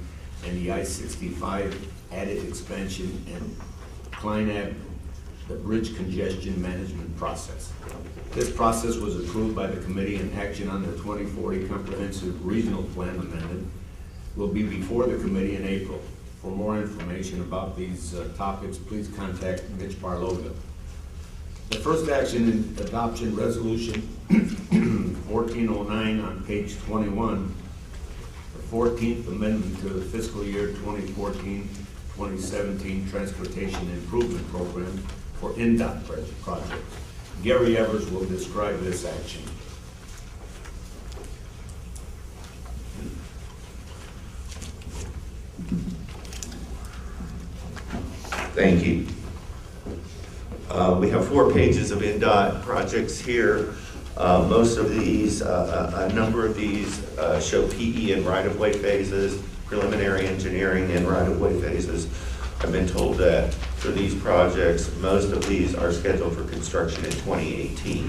and the I-65 added expansion and Klein Avenue, the bridge congestion management process. This process was approved by the committee, and action on the 2040 Comprehensive Regional Plan amendment will be before the committee in April. For more information about these topics, please contact Mitch Barloga. The first action in adoption resolution 1409 on page 21, the 14th amendment to the fiscal year 2014-2017 Transportation Improvement Program for NDOT project. Gary Evers will describe this action. Thank you. We have 4 pages of NDOT projects here. Most of these, a number of these show PE and right-of-way phases, preliminary engineering and right-of-way phases. I've been told that for these projects, most of these are scheduled for construction in 2018,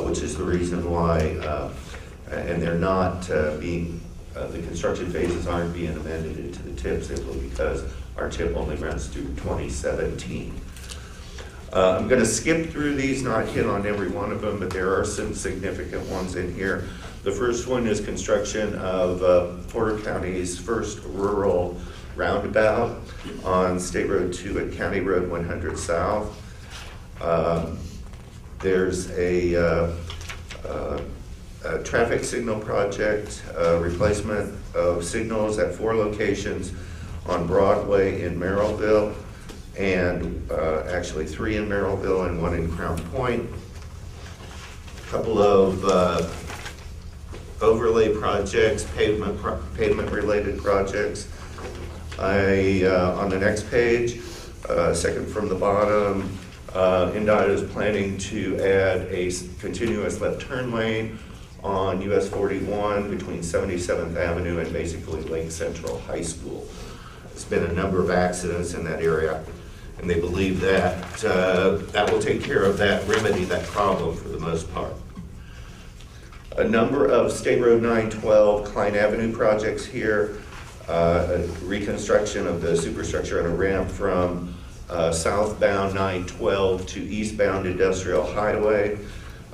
which is the reason why, and they're not being, the construction phases aren't being amended into the TIP simply because our TIP only runs through 2017. I'm going to skip through these, not hit on every one of them, but there are some significant ones in here. The first one is construction of Porter County's first rural roundabout on State Road 2 at County Road 100 South. There's a traffic signal project, replacement of signals at 4 locations on Broadway in Merrillville, and actually 3 in Merrillville and 1 in Crown Point. A couple of overlay projects, pavement-related projects. On the next page, second from the bottom, NDOT is planning to add a continuous left turn lane on US 41 between 77th Avenue and basically Lake Central High School. There's been a number of accidents in that area, and they believe that that will take care of that, remedy that problem for the most part. A number of State Road 912 Klein Avenue projects here, reconstruction of the superstructure and a ramp from southbound 912 to eastbound Industrial Highway,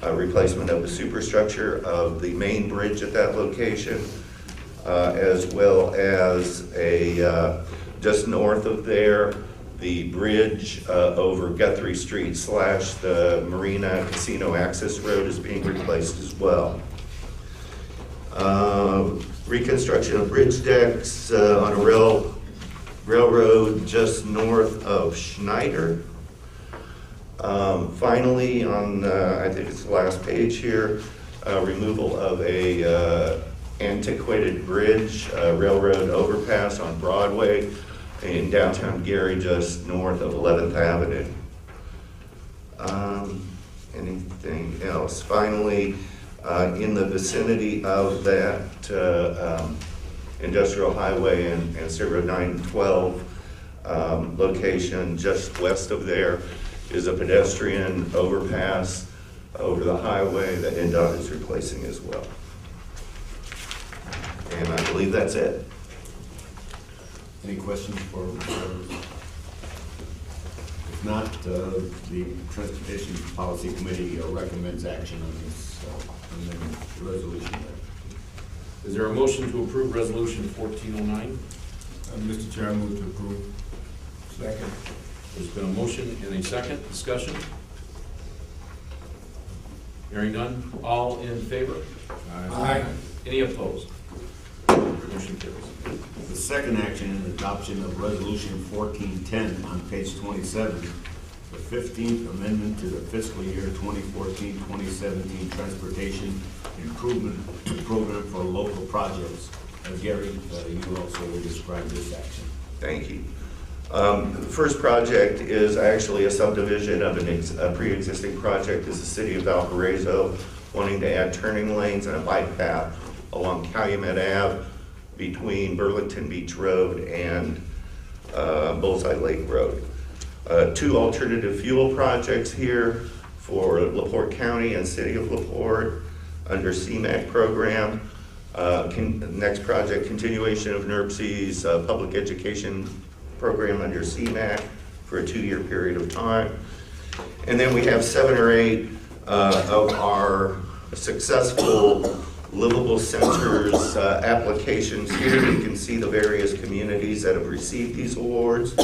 replacement of the superstructure of the main bridge at that location, as well as a just north of there, the bridge over Guthrie Street / the Marina Casino Access Road is being replaced as well. Reconstruction of bridge decks on a railroad just north of Schneider. Finally, on I think it's the last page here, removal of a antiquated bridge, railroad overpass on Broadway in downtown Gary, just north of 11th Avenue. Anything else? Finally, in the vicinity of that industrial highway and Zero 912 location, just west of there, is a pedestrian overpass over the highway that NDOT is replacing as well. And I believe that's it. Any questions for members? If not, the Transportation Policy Committee recommends action on this amendment resolution. Is there a motion to approve Resolution 1409? Mr. Chair, I move to approve. Second. There's been a motion and a second. Discussion? Hearing none. All in favor? Aye. Any opposed? Motion carries. The second action is adoption of Resolution 1410 on page 27, the 15th amendment to the fiscal year 2014-2017 Transportation Improvement Program for local projects. Gary, you also will describe this action. Thank you. The first project is actually a subdivision of a pre-existing project. Is the city of Valparaiso wanting to add turning lanes and a bike path along Calumet Ave between Burlington Beach Road and Bullseye Lake Road. Two alternative fuel projects here for LaPorte County and City of LaPorte under CMAQ program. Next project, continuation of NERC's public education program under CMAQ for a 2-year period of time. And then we have 7 or 8 of our successful livable centers applications here. You can see the various communities that have received these awards.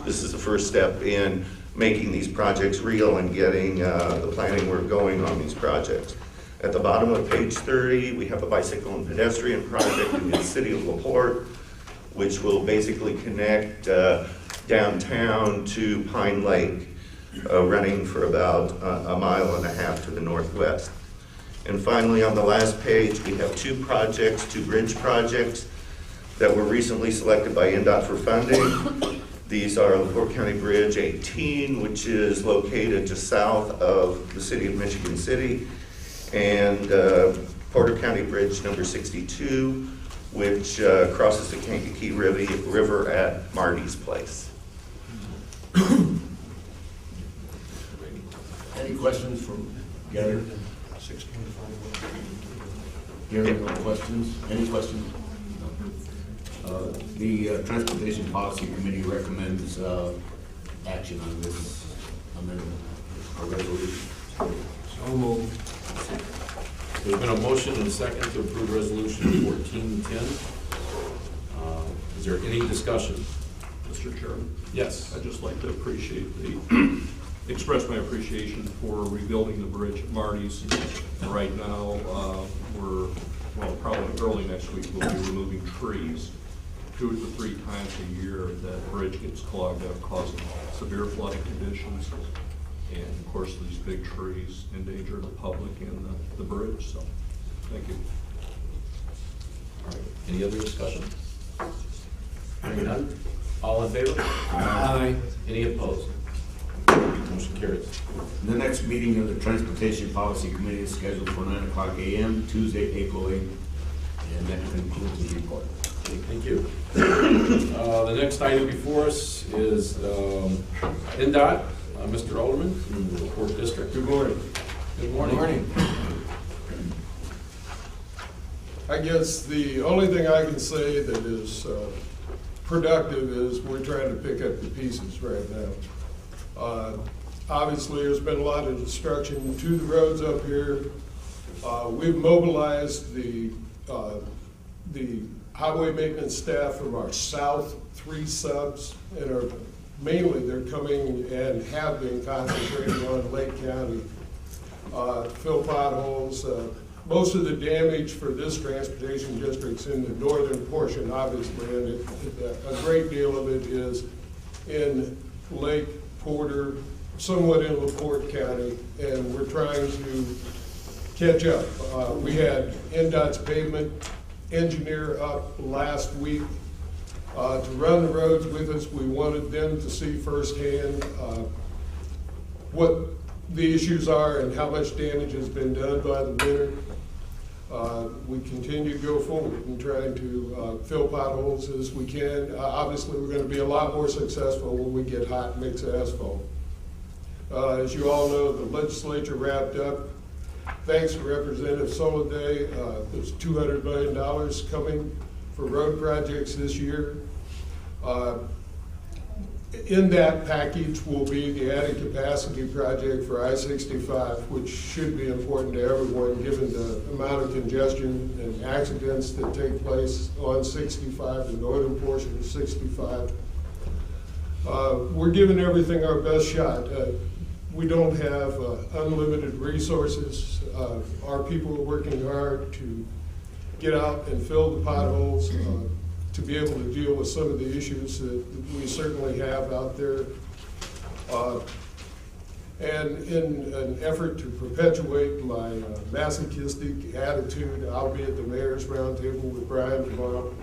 This is the first step in making these projects real and getting the planning work going on these projects. At the bottom of page 30, we have a bicycle and pedestrian project in the city of LaPorte, which will basically connect downtown to Pine Lake, running for about a mile and a half to the northwest. And finally, on the last page, we have 2 projects, 2 bridge projects that were recently selected by NDOT for funding. These are LaPorte County Bridge 18, which is located just south of the city of Michigan City, and Porter County Bridge number 62, which crosses the Kankakee River at Marty's Place. Any questions from Gary? Gary, no questions? Any questions? No. The Transportation Policy Committee recommends action on this amendment or resolution. So moved. There's been a motion and a second to approve Resolution 1410. Is there any discussion? Mr. Chairman? Yes. I'd just like to express my appreciation for rebuilding the bridge at Marty's. And right now, probably early next week, we'll be removing trees. 2 to 3 times a year, that bridge gets clogged up, causing severe flooding conditions. And of course, these big trees endanger the public and the bridge, so thank you. All right, any other discussion? Hearing none. All in favor? Aye. Any opposed? Motion carries. The next meeting of the Transportation Policy Committee is scheduled for 9:00 a.m. Tuesday, April 8th. And that concludes the report. Thank you. The next item before us is NDOT. Mr. Alderman from the LaPorte District. Good morning. Good morning. Good morning. I guess the only thing I can say that is productive is we're trying to pick up the pieces right now. Obviously, there's been a lot of destruction to the roads up here. We've mobilized the highway maintenance staff from our south 3 subs, and mainly they're coming and have been concentrating on Lake County. Fill potholes, Most of the damage for this transportation district's in the northern portion, obviously, and a great deal of it is in Lake Porter, somewhat in LaPorte County, and we're trying to catch up. We had NDOT's pavement engineer up last week to run the roads with us. We wanted them to see firsthand what the issues are and how much damage has been done by the winter. We continue to go forward in trying to fill potholes as we can. Obviously, we're going to be a lot more successful when we get hot mix asphalt. As you all know, the legislature wrapped up. Thanks to Representative Soliday, there's $200 million coming for road projects this year. In that package will be the added capacity project for I-65, which should be important to everyone given the amount of congestion and accidents that take place on 65, the northern portion of 65. We're giving everything our best shot. We don't have unlimited resources. Our people are working hard to get out and fill the potholes, to be able to deal with some of the issues that we certainly have out there. And in an effort to perpetuate my masochistic attitude, I'll be at the Mayor's Roundtable with Brian tomorrow.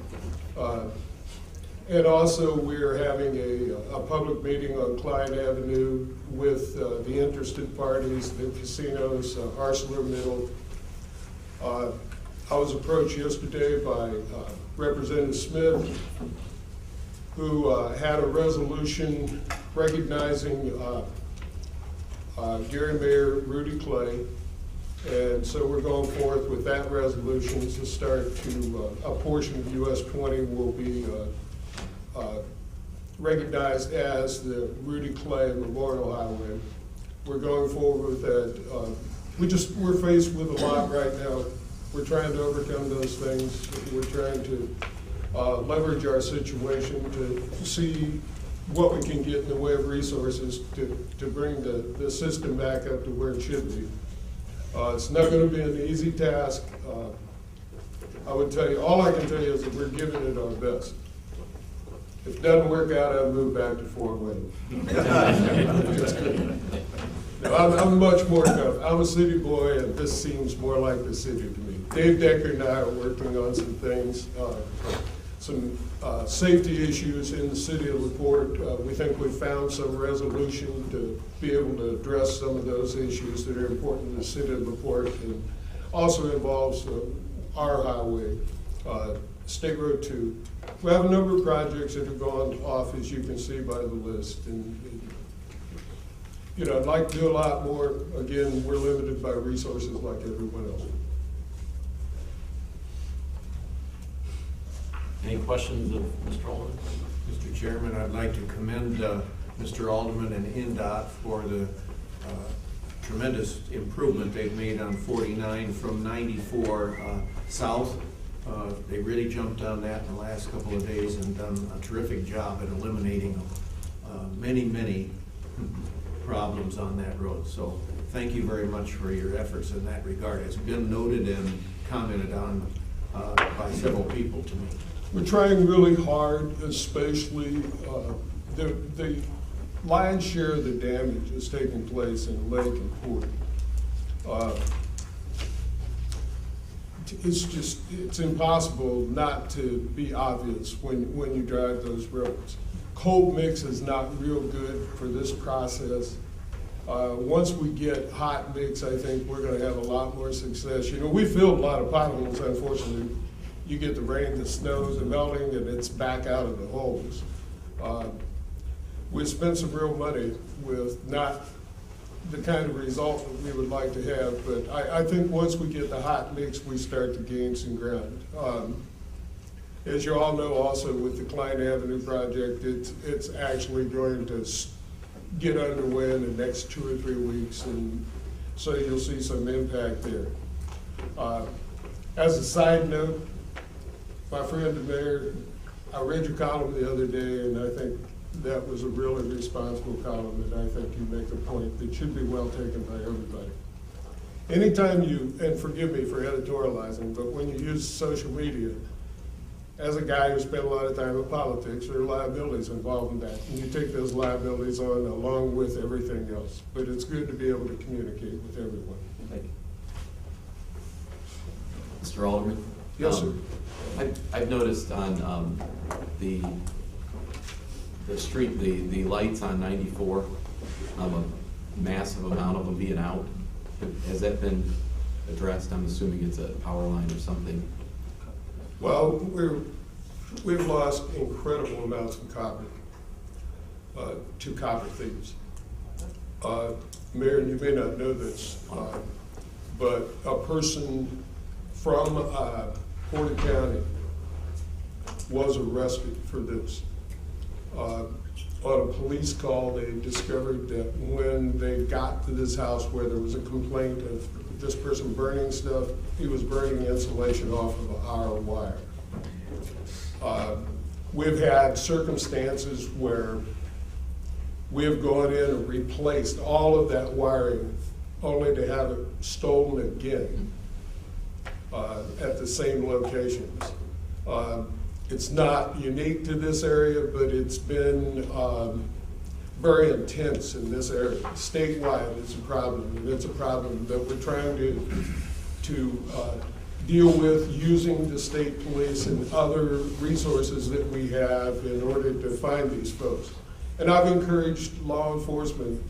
And also, we're having a public meeting on Clyde Avenue with the interested parties, the casinos, ArcelorMittal. I was approached yesterday by Representative Smith, who had a resolution recognizing Gary Mayor Rudy Clay. And so we're going forth with that resolution to start to, a portion of US 20 will be recognized as the Rudy Clay Memorial Highway. We're going forward with that. We're faced with a lot right now. We're trying to overcome those things. We're trying to leverage our situation to see what we can get in the way of resources to bring the system back up to where it should be. It's not going to be an easy task. I would tell you, all I can tell you is that we're giving it our best. If it doesn't work out, I'll move back to Fort Wayne. No, I'm much more tough. I'm a city boy, and this seems more like the city to me. Dave Decker and I are working on some things, some safety issues in the city of LaPorte. We think we've found some resolution to be able to address some of those issues that are important to the city of LaPorte, and also involves our highway, State Road 2. We have a number of projects that have gone off, as you can see by the list. And you know, I'd like to do a lot more. Again, we're limited by resources like everyone else. Any questions of Mr. Alderman? Mr. Chairman, I'd like to commend Mr. Alderman and NDOT for the tremendous improvement they've made on 49 from 94 south. They really jumped on that in the last couple of days and done a terrific job at eliminating many problems on that road. So thank you very much for your efforts in that regard. It's been noted and commented on by several people to me. We're trying really hard, especially the lion's share of the damage is taking place in Lake and Port. It's impossible not to be obvious when you drive those roads. Cold mix is not real good for this process. Once we get hot mix, I think we're going to have a lot more success. You know, we filled a lot of potholes, unfortunately. You get the rain, the snows, the melting, and it's back out of the holes. We spent some real money with not the kind of result that we would like to have, but I think once we get the hot mix, we start to gain some ground. As you all know, also with the Klein Avenue project, it's actually going to get underway in the next 2 or 3 weeks, and so you'll see some impact there. As a side note, my friend the mayor, I read your column the other day, and I think that was a really responsible column, and I think you make a point that should be well taken by everybody. anytime you, and forgive me for editorializing, but when you use social media, as a guy who spent a lot of time in politics, there are liabilities involved in that. And you take those liabilities on along with everything else. But it's good to be able to communicate with everyone. Thank you. Mr. Alderman? Yes, sir. I've noticed on the street, the lights on 94, a massive amount of them being out. Has that been addressed? I'm assuming it's a power line or something. Well, we've lost incredible amounts of copper to copper thieves. Mayor, you may not know this, but a person from Porter County was arrested for this. On a police call, they discovered that when they got to this house where there was a complaint of this person burning stuff, he was burning insulation off of our wire. We've had circumstances where we have gone in and replaced all of that wiring only to have it stolen again at the same locations. It's not unique to this area, but it's been very intense in this area. Statewide, it's a problem, and it's a problem that we're trying to deal with using the state police and other resources that we have in order to find these folks. And I've encouraged law enforcement,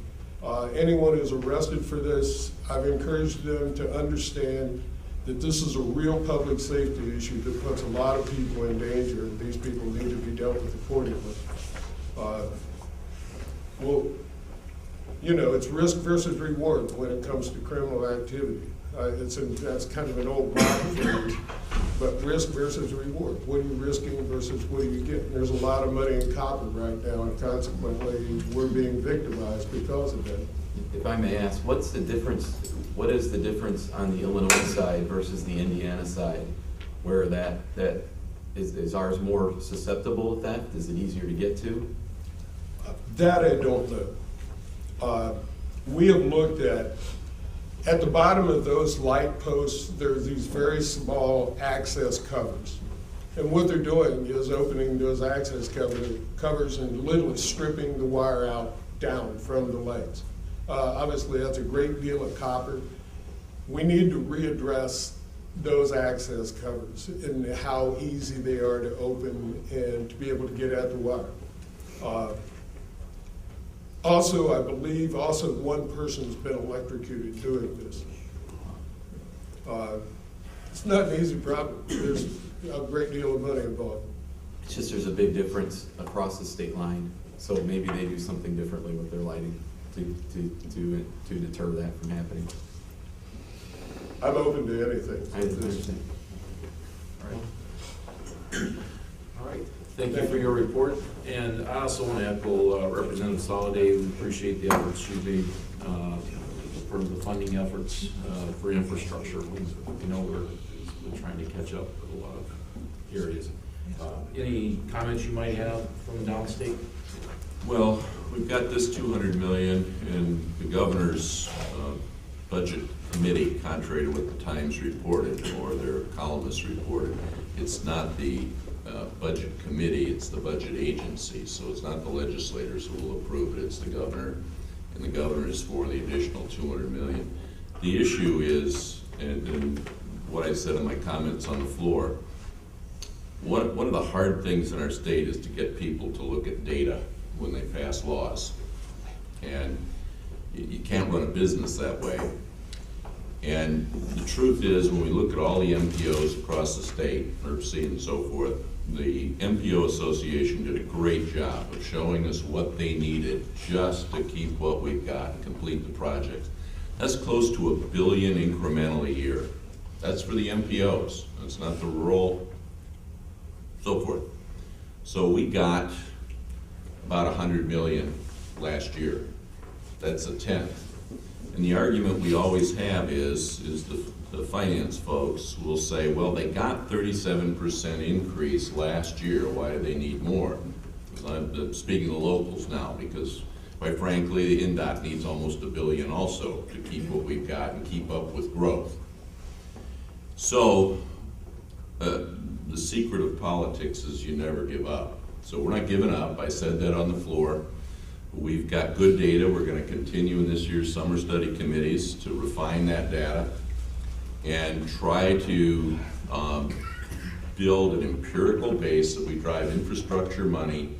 anyone who's arrested for this, I've encouraged them to understand that this is a real public safety issue that puts a lot of people in danger, and these people need to be dealt with accordingly. Well, you know, it's risk versus reward when it comes to criminal activity. That's kind of an old model for me, but risk versus reward. What are you risking versus what do you get? There's a lot of money in copper right now, and consequently, we're being victimized because of that. If I may ask, what's the difference? What is the difference on the Illinois side versus the Indiana side, where that is ours more susceptible to theft? Is it easier to get to? That I don't know. We have looked at the bottom of those light posts, there's these very small access covers. And what they're doing is opening those access covers and literally stripping the wire out down from the lights. Obviously, that's a great deal of copper. We need to readdress those access covers and how easy they are to open and to be able to get at the wire. Also, I believe, one person's been electrocuted doing this. It's not an easy problem. There's a great deal of money involved. It's just there's a big difference across the state line, so maybe they do something differently with their lighting to deter that from happening. I'm open to anything. I understand. All right. Thank you for your report. And I also want to echo Representative Soliday. We appreciate the efforts you made for the funding efforts for infrastructure. We know we're trying to catch up with a lot of areas. Any comments you might have from downstate? Well, we've got this $200 million in the governor's budget committee, contrary to what the Times reported or their columnists reported. It's not the budget committee, it's the budget agency. So it's not the legislators who will approve it, it's the governor. And the governor is for the additional $200 million. The issue is, and what I said in my comments on the floor, one of the hard things in our state is to get people to look at data when they pass laws. And you can't run a business that way. And the truth is, when we look at all the MPOs across the state, NERC and so forth, the MPO Association did a great job of showing us what they needed just to keep what we've got and complete the project. That's close to $1 billion incremental a year. That's for the MPOs. That's not the rural, so forth. So we got about $100 million last year. That's a 10th. And the argument we always have is the finance folks will say, well, they got 37% increase last year. Why do they need more? I'm speaking of locals now, because quite frankly, NDOT needs almost $1 billion also to keep what we've got and keep up with growth. So, the secret of politics is you never give up. So we're not giving up. I said that on the floor. We've got good data. We're going to continue in this year's summer study committees to refine that data and try to build an empirical base that we drive infrastructure money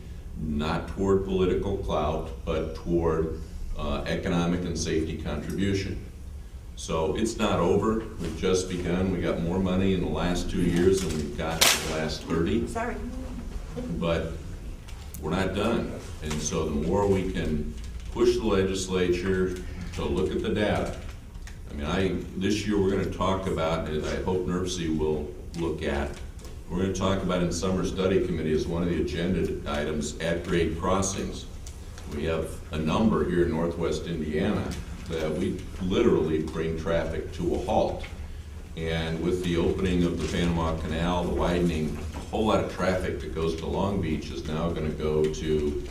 not toward political clout, but toward economic and safety contribution. So it's not over. We've just begun. We got more money in the last 2 years than we've got in the last 30. Sorry. But we're not done. And so the more we can push the legislature to look at the data. I mean, this year we're going to talk about, and I hope NERC will look at, we're going to talk about in summer study committee as one of the agenda items, at-grade crossings. We have a number here in Northwest Indiana that we literally bring traffic to a halt. And with the opening of the Panama Canal, the widening, a whole lot of traffic that goes to Long Beach is now going to go to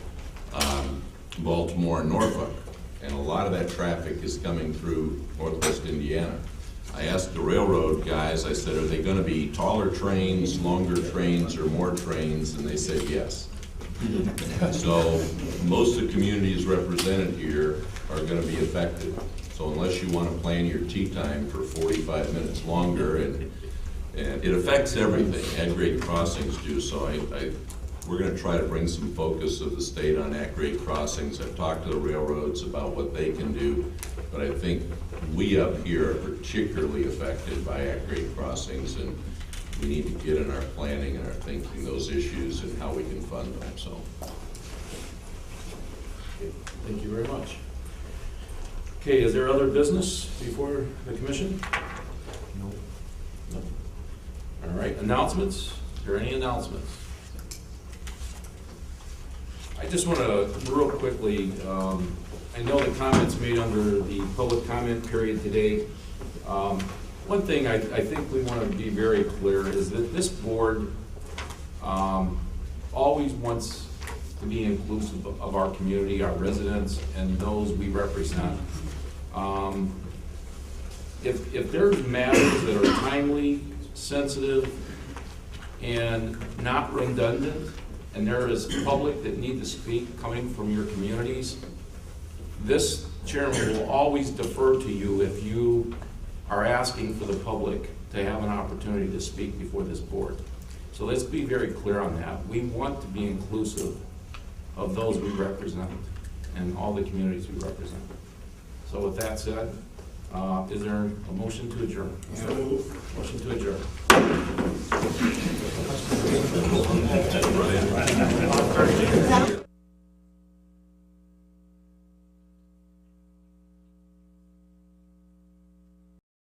Baltimore and Norfolk. And a lot of that traffic is coming through Northwest Indiana. I asked the railroad guys, I said, are they going to be taller trains, longer trains, or more trains? And they said yes. So most of the communities represented here are going to be affected. So unless you want to plan your tea time for 45 minutes longer, and it affects everything, at-grade crossings do. So we're going to try to bring some focus of the state on at-grade crossings. I've talked to the railroads about what they can do, but I think we up here are particularly affected by at-grade crossings, and we need to get in our planning and our thinking those issues and how we can fund them. So, okay, thank you very much. Okay, is there other business before the commission? No. All right, announcements? Are there any announcements? I just want to real quickly, I know the comments made under the public comment period today. One thing I think we want to be very clear is that this board always wants to be inclusive of our community, our residents, and those we represent. If there's matters that are timely, sensitive, and not redundant, and there is public that need to speak coming from your communities, this chairman will always defer to you if you are asking for the public to have an opportunity to speak before this board. So let's be very clear on that. We want to be inclusive of those we represent and all the communities we represent. So with that said, is there a motion to adjourn? Motion to adjourn.